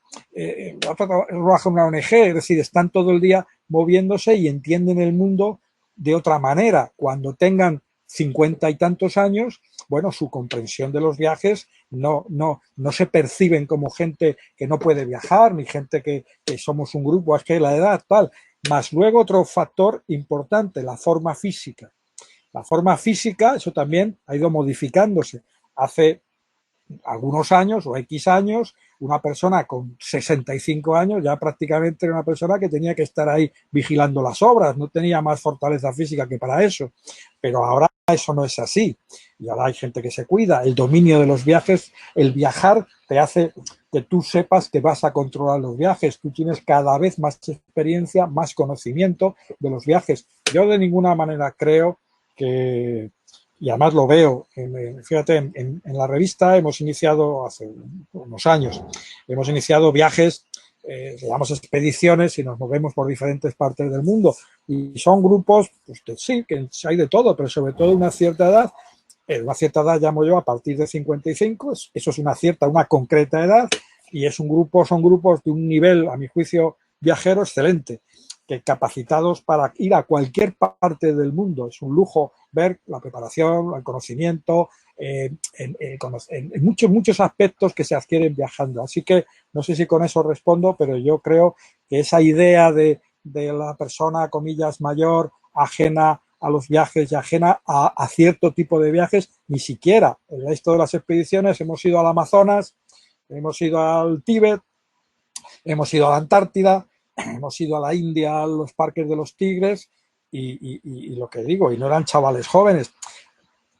B: trabaja en una ONG, es decir, están todo el día moviéndose y entienden el mundo de otra manera. Cuando tengan 50 y tantos años, bueno, su comprensión de los viajes no se perciben como gente que no puede viajar, ni gente que somos un grupo, es que la edad tal. Más luego otro factor importante, la forma física. La forma física, eso también ha ido modificándose. Hace algunos años o X años, una persona con 65 años ya prácticamente era una persona que tenía que estar ahí vigilando las obras, no tenía más fortaleza física que para eso. Pero ahora eso no es así. Y ahora hay gente que se cuida. El dominio de los viajes, el viajar te hace que tú sepas que vas a controlar los viajes. Tú tienes cada vez más experiencia, más conocimiento de los viajes. Yo de ninguna manera creo que, y además lo veo, fíjate, en la revista hemos iniciado hace unos años, hemos iniciado viajes, llamamos expediciones y nos movemos por diferentes partes del mundo. Y son grupos, pues que sí, que hay de todo, pero sobre todo una cierta edad. Una cierta edad llamo yo a partir de 55, eso es una concreta edad, y son grupos de un nivel, a mi juicio, viajero excelente, que capacitados para ir a cualquier parte del mundo. Es un lujo ver la preparación, el conocimiento, en muchos aspectos que se adquieren viajando. Así que no sé si con eso respondo, pero yo creo que esa idea de la persona, comillas, mayor, ajena a los viajes y ajena a cierto tipo de viajes, ni siquiera. En esto de las expediciones hemos ido al Amazonas, hemos ido al Tíbet, hemos ido a la Antártida, hemos ido a la India, a los parques de los tigres y lo que digo, y no eran chavales jóvenes.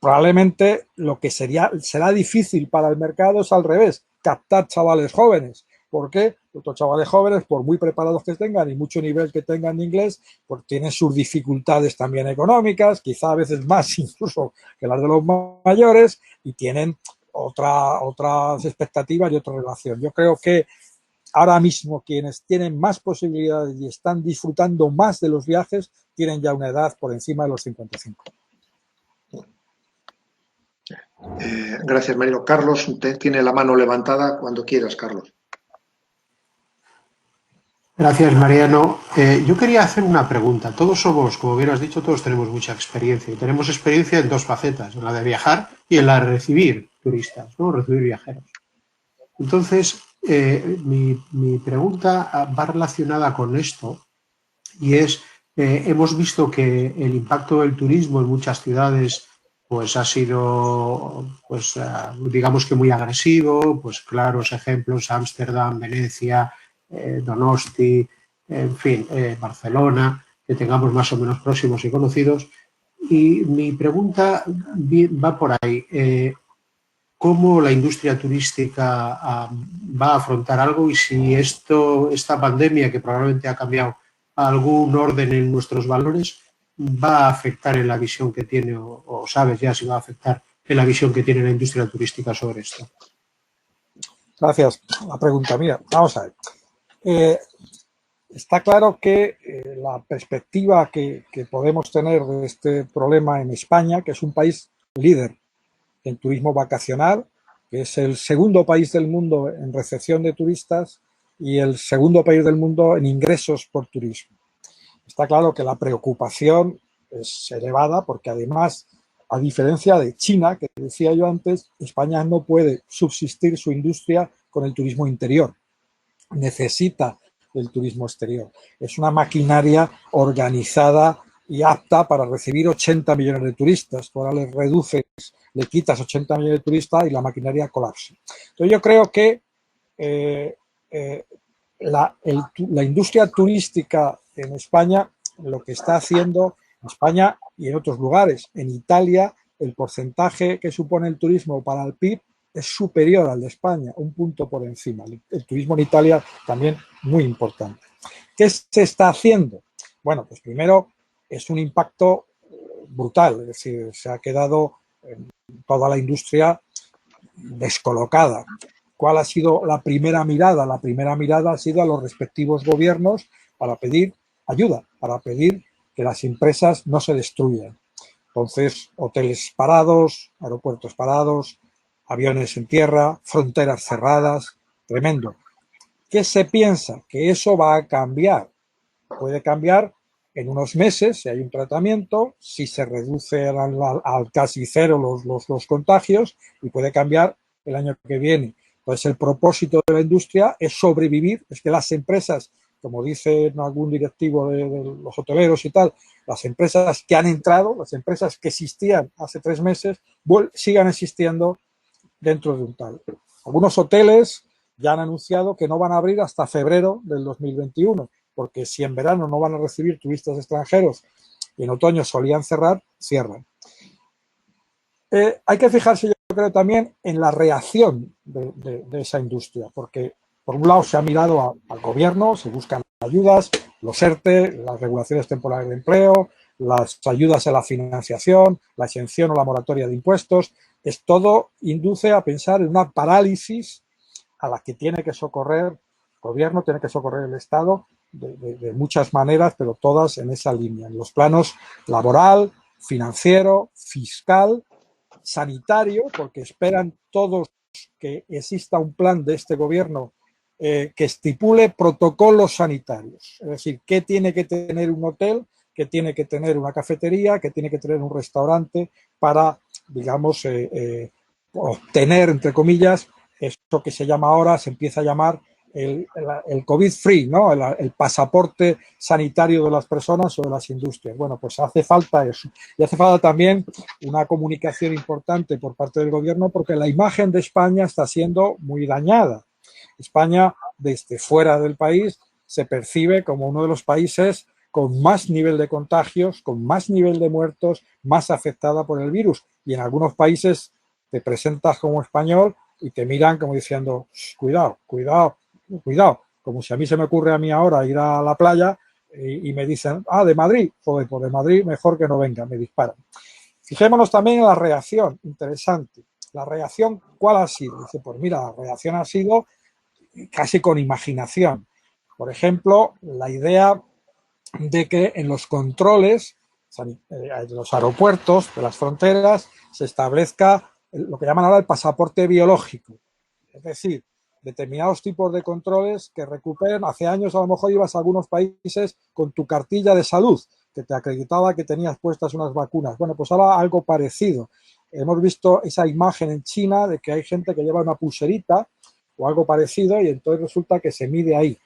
B: Probablemente lo que será difícil para el mercado es al revés, captar chavales jóvenes. ¿Por qué? Los chavales jóvenes, por muy preparados que tengan y mucho nivel que tengan de inglés, pues tienen sus dificultades también económicas, quizá a veces más incluso que las de los mayores, y tienen otras expectativas y otra relación. Yo creo que ahora mismo quienes tienen más posibilidades y están disfrutando más de los viajes tienen ya una edad por encima de los 55.
A: Gracias, Marino. Carlos, tiene la mano levantada cuando quieras, Carlos.
D: Gracias, Mariano. Yo quería hacer una pregunta. Todos somos, como bien has dicho, todos tenemos mucha experiencia. Y tenemos experiencia en dos facetas, en la de viajar y en la de recibir turistas, ¿no? Recibir viajeros. Entonces, mi pregunta va relacionada con esto y es, hemos visto que el impacto del turismo en muchas ciudades pues ha sido, pues digamos que muy agresivo, pues claros ejemplos, Ámsterdam, Venecia, Donosti, en fin, Barcelona, que tengamos más o menos próximos y conocidos. Y mi pregunta va por ahí. ¿Cómo la industria turística va a afrontar algo y si esta pandemia, que probablemente ha cambiado algún orden en nuestros valores, va a afectar en la visión que tiene, o sabes ya si va a afectar en la visión que tiene la industria turística sobre esto?
B: Gracias. La pregunta mía. Vamos a ver. Está claro que la perspectiva que podemos tener de este problema en España, que es un país líder en turismo vacacional, que es el segundo país del mundo en recepción de turistas y el segundo país del mundo en ingresos por turismo. Está claro que la preocupación es elevada porque además, a diferencia de China, que decía yo antes, España no puede subsistir su industria con el turismo interior. Necesita el turismo exterior. Es una maquinaria organizada y apta para recibir 80 millones de turistas. Ahora le reduces, le quitas 80 millones de turistas y la maquinaria colapsa. Entonces yo creo que la industria turística en España, lo que está haciendo en España y en otros lugares, en Italia, el porcentaje que supone el turismo para el PIB es superior al de España, un punto por encima. El turismo en Italia también muy importante. ¿Qué se está haciendo? Bueno, pues primero es un impacto brutal, es decir, se ha quedado toda la industria descolocada. ¿Cuál ha sido la primera mirada? La primera mirada ha sido a los respectivos gobiernos para pedir ayuda, para pedir que las empresas no se destruyan. Entonces, hoteles parados, aeropuertos parados, aviones en tierra, fronteras cerradas, tremendo. ¿Qué se piensa? Que eso va a cambiar. Puede cambiar en unos meses si hay un tratamiento, si se reduce al casi cero los contagios, y puede cambiar el año que viene. Entonces, el propósito de la industria es sobrevivir, es que las empresas, como dice algún directivo de los hoteleros y tal, las empresas que han entrado, las empresas que existían hace 3 meses, sigan existiendo dentro de un tal. Algunos hoteles ya han anunciado que no van a abrir hasta febrero del 2021, porque si en verano no van a recibir turistas extranjeros y en otoño solían cerrar, cierran. Hay que fijarse, yo creo, también en la reacción de esa industria, porque por un lado se ha mirado al gobierno, se buscan ayudas, los ERTE, las regulaciones temporales de empleo, las ayudas a la financiación, la exención o la moratoria de impuestos. Es todo induce a pensar en una parálisis a la que tiene que socorrer el gobierno, tiene que socorrer el Estado de muchas maneras, pero todas en esa línea, en los planos laboral, financiero, fiscal, sanitario, porque esperan todos que exista un plan de este gobierno que estipule protocolos sanitarios. Es decir, qué tiene que tener un hotel, qué tiene que tener una cafetería, qué tiene que tener un restaurante para, digamos, obtener, entre comillas, esto que se llama ahora, se empieza a llamar el COVID-free, ¿no? El pasaporte sanitario de las personas o de las industrias. Bueno, pues hace falta eso. Y hace falta también una comunicación importante por parte del gobierno, porque la imagen de España está siendo muy dañada. España, desde fuera del país, se percibe como uno de los países con más nivel de contagios, con más nivel de muertos, más afectada por el virus. Y en algunos países te presentas como español y te miran como diciendo, cuidado, cuidado, cuidado, como si a mí se me ocurre a mí ahora ir a la playa y me dicen, de Madrid, joder, pues de Madrid mejor que no venga, me disparan. Fijémonos también en la reacción, interesante. La reacción, ¿cuál ha sido? Dice, pues mira, la reacción ha sido casi con imaginación. Por ejemplo, la idea de que en los controles de los aeropuertos, de las fronteras, se establezca lo que llaman ahora el pasaporte biológico. Es decir, determinados tipos de controles que recuperen. Hace años a lo mejor ibas a algunos países con tu cartilla de salud que te acreditaba que tenías puestas unas vacunas. Bueno, pues ahora algo parecido. Hemos visto esa imagen en China de que hay gente que lleva una pulserita o algo parecido y entonces resulta que se mide ahí.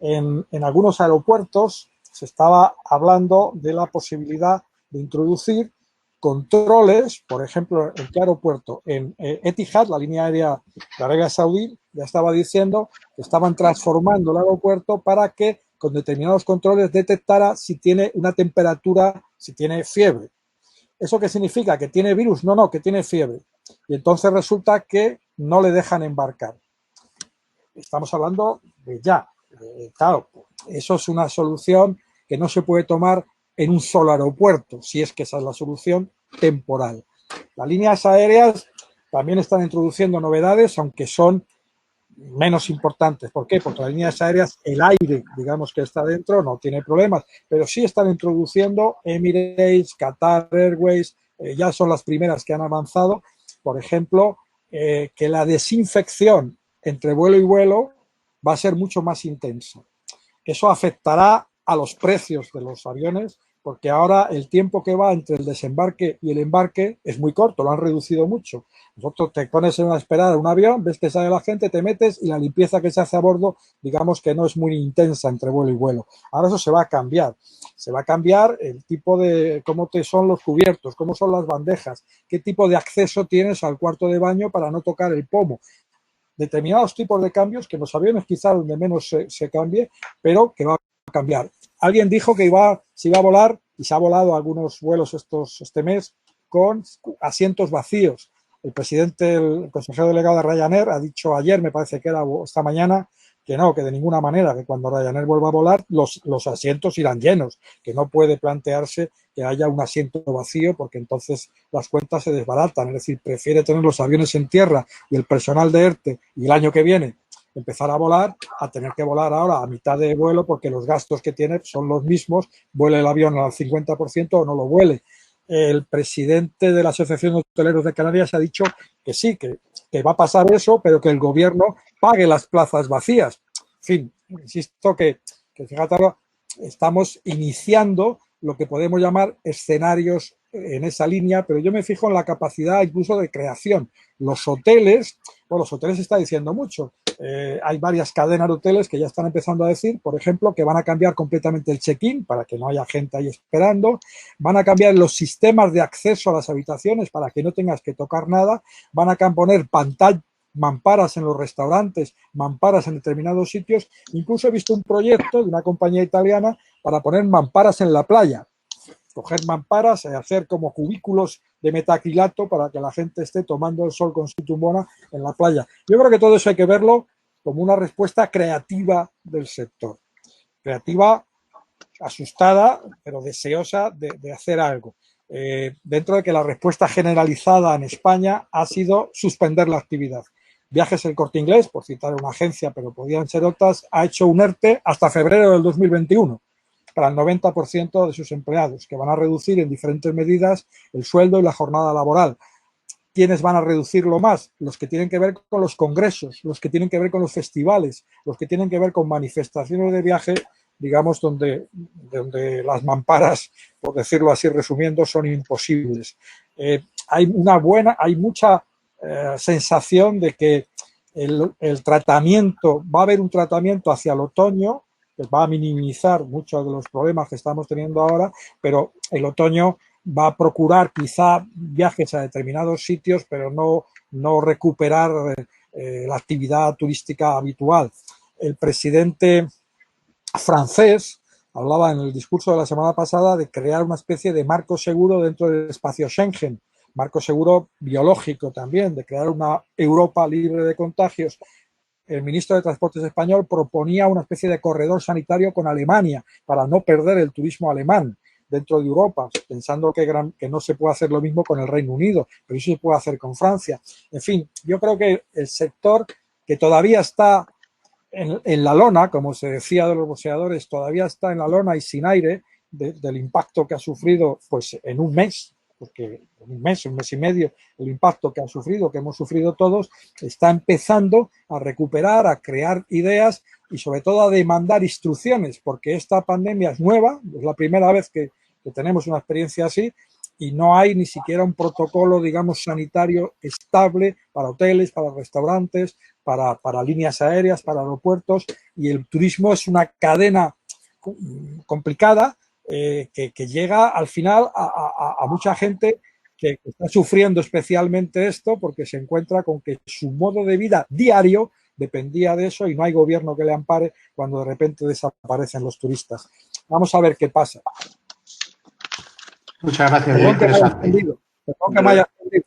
B: En algunos aeropuertos se estaba hablando de la posibilidad de introducir controles, por ejemplo, en qué aeropuerto, en Etihad, la línea aérea de Arabia Saudí, ya estaba diciendo que estaban transformando el aeropuerto para que con determinados controles detectara si tiene una temperatura, si tiene fiebre. ¿Eso qué significa? ¿Que tiene virus? No, no, que tiene fiebre. Y entonces resulta que no le dejan embarcar. Estamos hablando de ya. Claro, eso es una solución que no se puede tomar en un solo aeropuerto, si es que esa es la solución temporal. Las líneas aéreas también están introduciendo novedades, aunque son menos importantes. ¿Por qué? Porque las líneas aéreas, el aire, digamos que está dentro, no tiene problemas, pero sí están introduciendo Emirates, Qatar Airways, ya son las primeras que han avanzado, por ejemplo, que la desinfección entre vuelo y vuelo va a ser mucho más intensa. Eso afectará a los precios de los aviones, porque ahora el tiempo que va entre el desembarque y el embarque es muy corto, lo han reducido mucho. Nosotros te pones a esperar un avión, ves que sale la gente, te metes y la limpieza que se hace a bordo, digamos que no es muy intensa entre vuelo y vuelo. Ahora eso se va a cambiar. Se va a cambiar el tipo de cómo te son los cubiertos, cómo son las bandejas, qué tipo de acceso tienes al cuarto de baño para no tocar el pomo. Determinados tipos de cambios que en los aviones quizá donde menos se cambie, pero que va a cambiar. Alguien dijo que se iba a volar, y se ha volado algunos vuelos este mes, con asientos vacíos. El presidente, el consejero delegado de Ryanair, ha dicho ayer, me parece que era esta mañana, que no, que de ninguna manera, que cuando Ryanair vuelva a volar, los asientos irán llenos, que no puede plantearse que haya un asiento vacío, porque entonces las cuentas se desbaratan. Es decir, prefiere tener los aviones en tierra y el personal de ERTE, y el año que viene empezar a volar, a tener que volar ahora a mitad de vuelo, porque los gastos que tiene son los mismos, vuele el avión al 50% o no lo vuele. El presidente de la Asociación de Hoteleros de Canarias ha dicho que sí, que va a pasar eso, pero que el gobierno pague las plazas vacías. En fin, insisto que fíjate, estamos iniciando lo que podemos llamar escenarios en esa línea, pero yo me fijo en la capacidad incluso de creación. Los hoteles está diciendo mucho. Hay varias cadenas de hoteles que ya están empezando a decir, por ejemplo, que van a cambiar completamente el check-in para que no haya gente ahí esperando, van a cambiar los sistemas de acceso a las habitaciones para que no tengas que tocar nada, van a poner pantallas, mamparas en los restaurantes, mamparas en determinados sitios. Incluso he visto un proyecto de una compañía italiana para poner mamparas en la playa. Coger mamparas, hacer como cubículos de metacrilato para que la gente esté tomando el sol con su tumbona en la playa. Yo creo que todo eso hay que verlo como una respuesta creativa del sector. Creativa, asustada, pero deseosa de hacer algo. Dentro de que la respuesta generalizada en España ha sido suspender la actividad. Viajes El Corte Inglés, por citar una agencia, pero podían ser otras, ha hecho un ERTE hasta febrero del 2021 para el 90% de sus empleados, que van a reducir en diferentes medidas el sueldo y la jornada laboral. ¿Quiénes van a reducirlo más? Los que tienen que ver con los congresos, los que tienen que ver con los festivales, los que tienen que ver con manifestaciones de viaje, digamos, donde las mamparas, por decirlo así resumiendo, son imposibles. Hay mucha sensación de que el tratamiento, va a haber un tratamiento hacia el otoño, que va a minimizar muchos de los problemas que estamos teniendo ahora, pero el otoño va a procurar quizá viajes a determinados sitios, pero no recuperar la actividad turística habitual. El presidente francés hablaba en el discurso de la semana pasada de crear una especie de marco seguro dentro del espacio Schengen, marco seguro biológico también, de crear una Europa libre de contagios. El ministro de Transportes español proponía una especie de corredor sanitario con Alemania para no perder el turismo alemán dentro de Europa, pensando que no se puede hacer lo mismo con el Reino Unido, pero eso se puede hacer con Francia. En fin, yo creo que el sector que todavía está en la lona, como se decía de los boxeadores, todavía está en la lona y sin aire del impacto que ha sufrido pues en un mes, porque en un mes y medio, el impacto que ha sufrido, que hemos sufrido todos, está empezando a recuperar, a crear ideas y sobre todo a demandar instrucciones, porque esta pandemia es nueva, es la primera vez que tenemos una experiencia así y no hay ni siquiera un protocolo, digamos, sanitario estable para hoteles, para restaurantes, para líneas aéreas, para aeropuertos, y el turismo es una cadena complicada que llega al final a mucha gente que está sufriendo especialmente esto porque se encuentra con que su modo de vida diario dependía de eso y no hay gobierno que le ampare cuando de repente desaparecen los turistas. Vamos a ver qué pasa.
D: Muchas gracias, muy interesante.
B: Perdón que me haya extendido.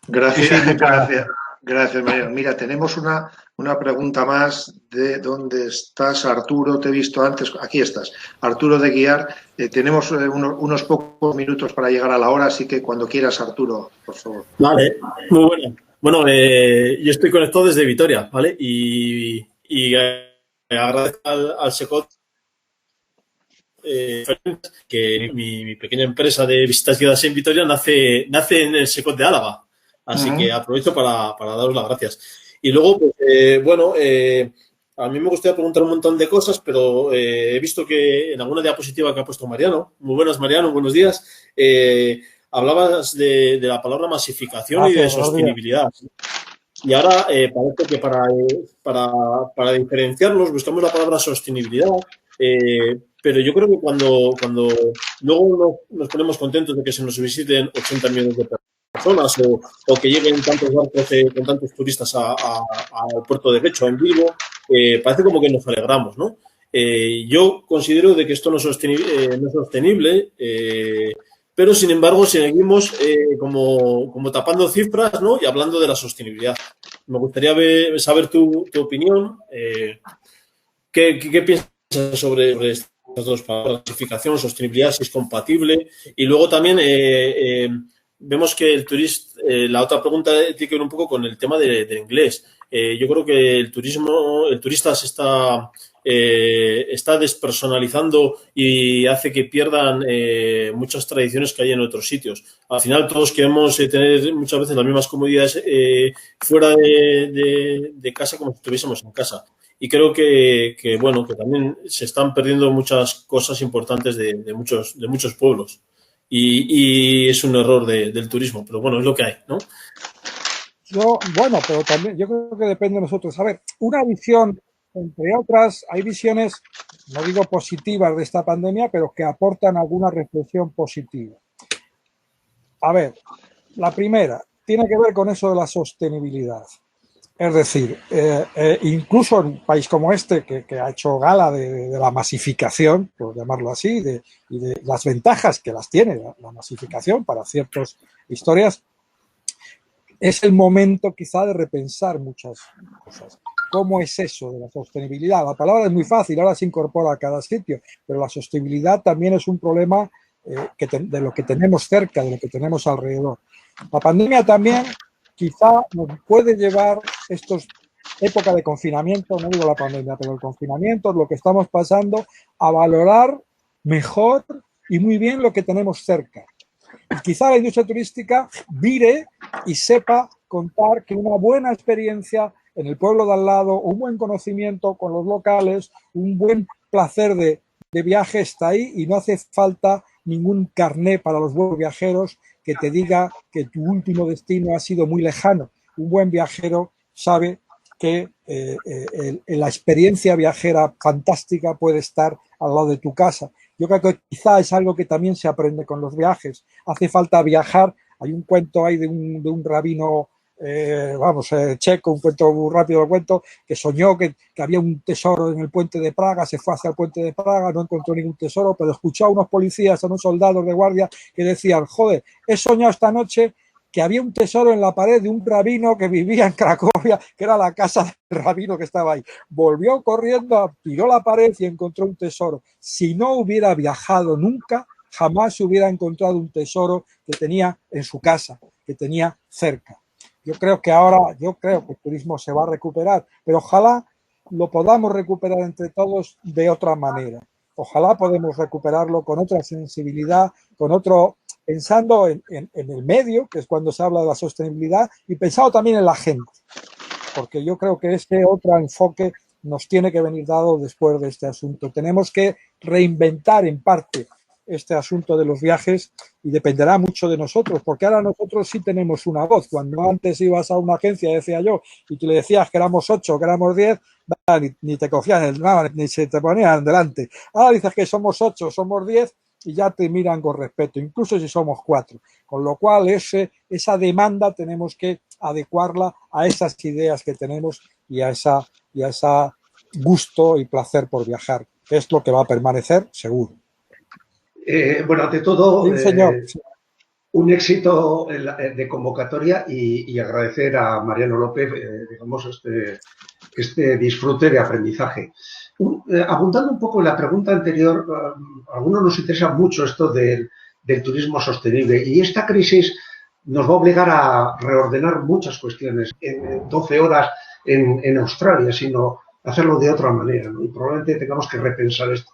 A: Gracias, gracias, Mariano. Mira, tenemos una pregunta más de dónde estás, Arturo. Te he visto antes. Aquí estás, Arturo de Guiar. Tenemos unos pocos minutos para llegar a la hora, así que cuando quieras, Arturo, por favor.
E: Vale, muy bueno. Bueno, yo estoy conectado desde Vitoria, ¿vale? Y agradezco al SECOT que mi pequeña empresa de visitas guiadas en Vitoria nace en el SECOT de Álava. Así que aprovecho para daros las gracias. Y luego, pues, a mí me gustaría preguntar un montón de cosas, pero he visto que en alguna diapositiva que ha puesto Mariano, muy buenas, Mariano, buenos días, hablabas de la palabra masificación y de sostenibilidad. Y ahora parece que para diferenciarlos buscamos la palabra sostenibilidad, pero yo creo que cuando luego nos ponemos contentos de que se nos visiten 80 millones de personas o que lleguen tantos barcos con tantos turistas al puerto de Guecho en Vigo, parece como que nos alegramos, ¿no? Yo considero de que esto no es sostenible, pero sin embargo seguimos como tapando cifras, ¿no? Y hablando de la sostenibilidad. Me gustaría saber tu opinión. ¿Qué piensas sobre estas dos palabras? Clasificación, sostenibilidad, si es compatible. Y luego también vemos que el turista, la otra pregunta tiene que ver un poco con el tema del inglés. Yo creo que el turista se está despersonalizando y hace que pierdan muchas tradiciones que hay en otros sitios. Al final todos queremos tener muchas veces las mismas comodidades fuera de casa como si estuviésemos en casa. Y creo que también se están perdiendo muchas cosas importantes de muchos pueblos. Y es un error del turismo, pero bueno, es lo que hay, ¿no?
B: Pero también yo creo que depende de nosotros. A ver, una visión, entre otras, hay visiones, no digo positivas de esta pandemia, pero que aportan alguna reflexión positiva. A ver, la primera tiene que ver con eso de la sostenibilidad. Es decir, incluso en un país como este, que ha hecho gala de la masificación, por llamarlo así, y de las ventajas que las tiene la masificación para ciertas historias, es el momento quizá de repensar muchas cosas. ¿Cómo es eso de la sostenibilidad? La palabra es muy fácil, ahora se incorpora a cada sitio, pero la sostenibilidad también es un problema de lo que tenemos cerca, de lo que tenemos alrededor. La pandemia también quizá nos puede llevar época de confinamiento, no digo la pandemia, pero el confinamiento, lo que estamos pasando, a valorar mejor y muy bien lo que tenemos cerca. Y quizá la industria turística vire y sepa contar que una buena experiencia en el pueblo de al lado, un buen conocimiento con los locales, un buen placer de viaje está ahí y no hace falta ningún carné para los buenos viajeros que te diga que tu último destino ha sido muy lejano. Un buen viajero sabe que la experiencia viajera fantástica puede estar al lado de tu casa. Yo creo que quizá es algo que también se aprende con los viajes. Hace falta viajar. Hay un cuento ahí de un rabino checo, un cuento muy rápido del cuento, que soñó que había un tesoro en el puente de Praga, se fue hacia el puente de Praga, no encontró ningún tesoro, pero escuchó a unos policías, a unos soldados de guardia que decían, joder, he soñado esta noche que había un tesoro en la pared de un rabino que vivía en Cracovia, que era la casa del rabino que estaba ahí. Volvió corriendo, tiró la pared y encontró un tesoro. Si no hubiera viajado nunca, jamás hubiera encontrado un tesoro que tenía en su casa, que tenía cerca. Yo creo que el turismo se va a recuperar, pero ojalá lo podamos recuperar entre todos de otra manera. Ojalá podemos recuperarlo con otra sensibilidad, pensando en el medio, que es cuando se habla de la sostenibilidad, y pensando también en la gente, porque yo creo que este otro enfoque nos tiene que venir dado después de este asunto. Tenemos que reinventar en parte este asunto de los viajes y dependerá mucho de nosotros, porque ahora nosotros sí tenemos una voz. Cuando antes ibas a una agencia, decía yo, y tú le decías que éramos 8, que éramos 10, ni te cogían ni se te ponían delante. Ahora dices que somos 8, somos 10 y ya te miran con respeto, incluso si somos 4. Con lo cual esa demanda tenemos que adecuarla a esas ideas que tenemos y a ese gusto y placer por viajar, que es lo que va a permanecer seguro.
F: Bueno, ante todo,
B: Sí, señor.
F: un éxito de convocatoria y agradecer a Mariano López, digamos, este disfrute de aprendizaje. Apuntando un poco en la pregunta anterior, a algunos nos interesa mucho esto del turismo sostenible y esta crisis nos va a obligar a reordenar muchas cuestiones en 12 horas en Australia, sino hacerlo de otra manera, ¿no? Y probablemente tengamos que repensar esto.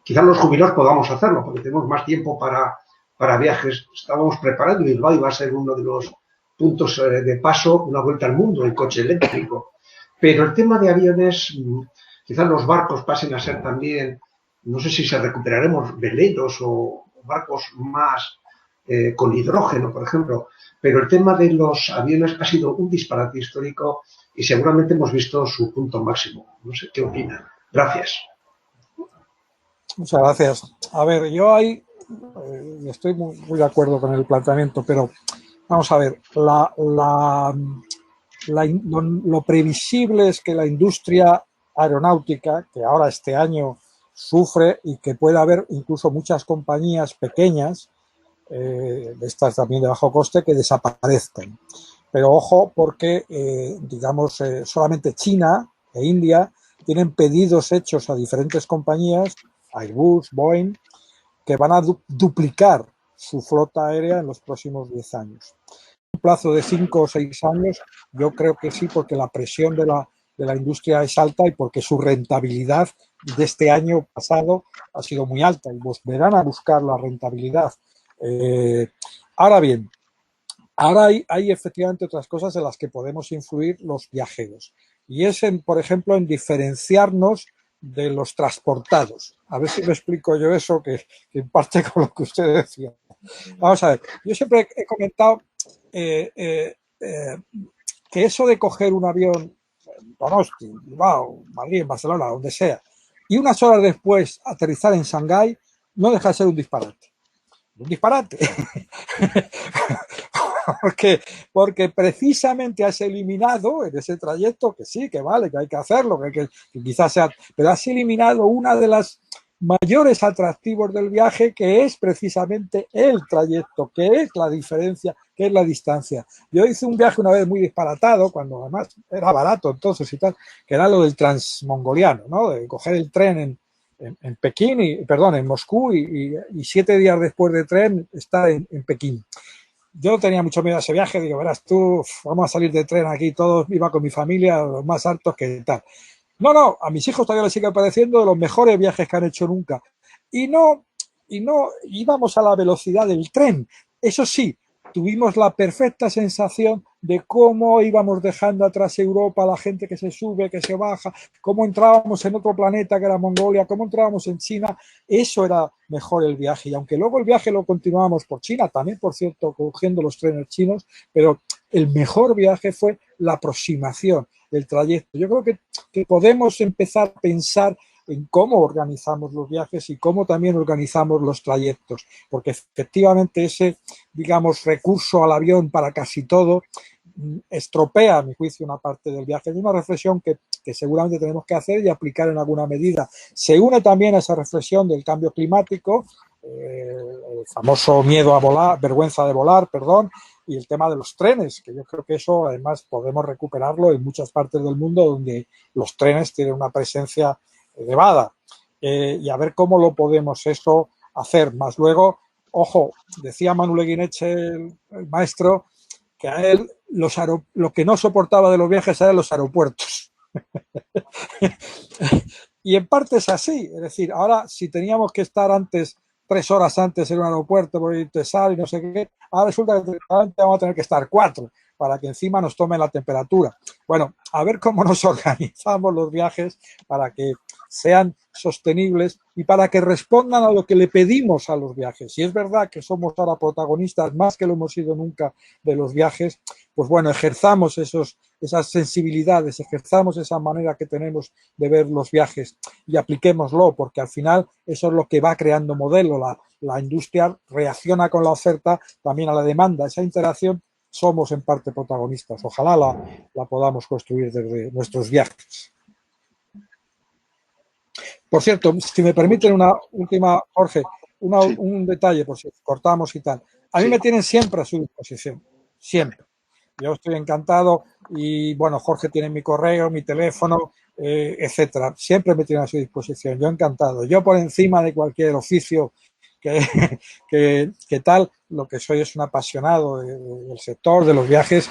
F: Quizás los jubilados podamos hacerlo porque tenemos más tiempo para viajes. Estábamos preparando y Bilbao iba a ser uno de los puntos de paso, una vuelta al mundo en coche eléctrico. Pero el tema de aviones, quizás los barcos pasen a ser también, no sé si se recuperaremos veleros o barcos más con hidrógeno, por ejemplo. Pero el tema de los aviones ha sido un disparate histórico y seguramente hemos visto su punto máximo. No sé qué opinan. Gracias.
B: Muchas gracias. A ver, yo ahí estoy muy de acuerdo con el planteamiento, pero vamos a ver, lo previsible es que la industria aeronáutica, que ahora este año sufre y que puede haber incluso muchas compañías pequeñas, de estas también de bajo coste, que desaparezcan. Pero ojo, porque, digamos, solamente China e India tienen pedidos hechos a diferentes compañías, Airbus, Boeing, que van a duplicar su flota aérea en los próximos 10 años. En un plazo de 5 o 6 años, yo creo que sí, porque la presión de la industria es alta y porque su rentabilidad de este año pasado ha sido muy alta y volverán a buscar la rentabilidad. Ahora bien, ahora hay efectivamente otras cosas en las que podemos influir los viajeros y es, por ejemplo, en diferenciarnos de los transportados. A ver si me explico yo eso, que en parte con lo que usted decía. Vamos a ver, yo siempre he comentado que eso de coger un avión en Donosti, Bilbao, Madrid, Barcelona, donde sea, y unas horas después aterrizar en Shanghái, no deja de ser un disparate. Un disparate. Porque precisamente has eliminado en ese trayecto, que sí, que vale, que hay que hacerlo, que quizás sea, pero has eliminado una de las mayores atractivos del viaje, que es precisamente el trayecto, que es la diferencia, que es la distancia. Yo hice un viaje una vez muy disparatado, cuando además era barato entonces y tal, que era lo del transmongoliano, ¿no? De coger el tren en Pekín, en Moscú, y 7 días después de tren estar en Pekín. Yo tenía mucho miedo a ese viaje, digo, verás tú, vamos a salir de tren aquí todos, iba con mi familia, los más altos que tal. No, a mis hijos todavía les sigue pareciendo de los mejores viajes que han hecho nunca. Y no íbamos a la velocidad del tren. Eso sí, tuvimos la perfecta sensación de cómo íbamos dejando atrás Europa, la gente que se sube, que se baja, cómo entrábamos en otro planeta que era Mongolia, cómo entrábamos en China. Eso era mejor el viaje. Y aunque luego el viaje lo continuábamos por China, también, por cierto, cogiendo los trenes chinos, pero el mejor viaje fue la aproximación del trayecto. Yo creo que podemos empezar a pensar en cómo organizamos los viajes y cómo también organizamos los trayectos, porque efectivamente ese, digamos, recurso al avión para casi todo estropea, a mi juicio, una parte del viaje. Es una reflexión que seguramente tenemos que hacer y aplicar en alguna medida. Se une también a esa reflexión del cambio climático, el famoso miedo a volar, vergüenza de volar, perdón, y el tema de los trenes, que yo creo que eso además podemos recuperarlo en muchas partes del mundo donde los trenes tienen una presencia elevada, y a ver cómo lo podemos eso hacer. Más luego, ojo, decía Manu Leguineche, el maestro, que a él lo que no soportaba de los viajes eran los aeropuertos. Y en parte es así, es decir, ahora si teníamos que estar 3 horas antes en un aeropuerto por ir a sal y no sé qué, ahora resulta que vamos a tener que estar 4 para que encima nos tomen la temperatura. Bueno, a ver cómo nos organizamos los viajes para que sean sostenibles y para que respondan a lo que le pedimos a los viajes. Si es verdad que somos ahora protagonistas, más que lo hemos sido nunca, de los viajes, pues bueno, ejerzamos esas sensibilidades, ejerzamos esa manera que tenemos de ver los viajes y apliquémoslo, porque al final eso es lo que va creando modelo. La industria reacciona con la oferta también a la demanda. Esa interacción somos en parte protagonistas. Ojalá la podamos construir desde nuestros viajes. Por cierto, si me permiten una última, Jorge,
A: Sí.
B: un detalle, por si cortamos y tal. A mí me tienen siempre a su disposición, siempre. Yo estoy encantado y, bueno, Jorge tiene mi correo, mi teléfono, etcétera. Siempre me tienen a su disposición. Yo encantado. Yo por encima de cualquier oficio que tal, lo que soy es un apasionado del sector, de los viajes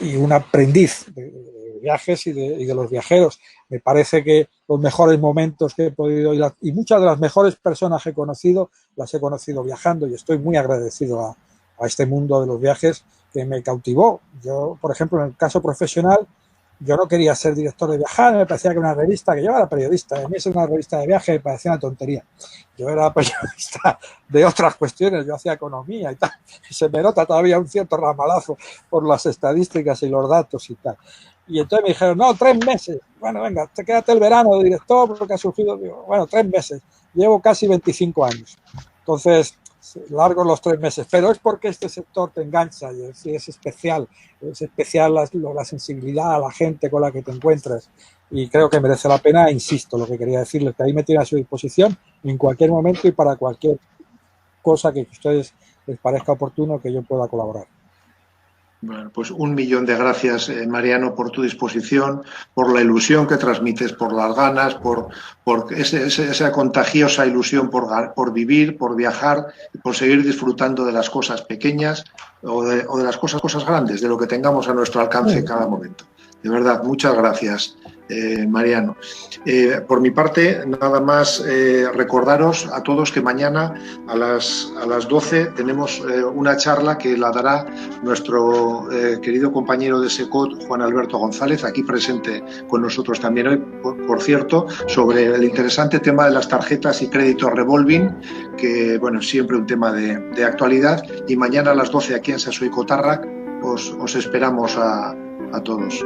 B: y un aprendiz de viajes y de los viajeros. Me parece que los mejores momentos que he podido ir y muchas de las mejores personas que he conocido, las he conocido viajando y estoy muy agradecido a este mundo de los viajes que me cautivó. Yo, por ejemplo, en el caso profesional, yo no quería ser director de viajar, me parecía que una revista, que yo era periodista, a mí es una revista de viaje, me parecía una tontería. Yo era periodista de otras cuestiones, yo hacía economía y tal, y se me nota todavía un cierto ramalazo por las estadísticas y los datos y tal. Y entonces me dijeron, no, 3 meses. Bueno, venga, quédate el verano de director porque ha surgido. Digo, bueno, 3 meses. Llevo casi 25 años. Entonces, largos los 3 meses. Pero es porque este sector te engancha y es especial. Es especial la sensibilidad a la gente con la que te encuentras. Y creo que merece la pena. Insisto, lo que quería decirles, que ahí me tiene a su disposición en cualquier momento y para cualquier cosa que a ustedes les parezca oportuno que yo pueda colaborar.
A: Bueno, pues 1.000.000 de gracias, Mariano, por tu disposición, por la ilusión que transmites, por las ganas, por esa contagiosa ilusión por vivir, por viajar, por seguir disfrutando de las cosas pequeñas o de las cosas grandes, de lo que tengamos a nuestro alcance en cada momento. De verdad, muchas gracias, Mariano. Por mi parte, nada más recordaros a todos que mañana a las 12 tenemos una charla que la dará nuestro querido compañero de SECOT, Juan Alberto González, aquí presente con nosotros también hoy, por cierto, sobre el interesante tema de las tarjetas y créditos revolving, que, bueno, siempre un tema de actualidad. Y mañana a las 12 aquí en Sasoi Cotarrac os esperamos a todos.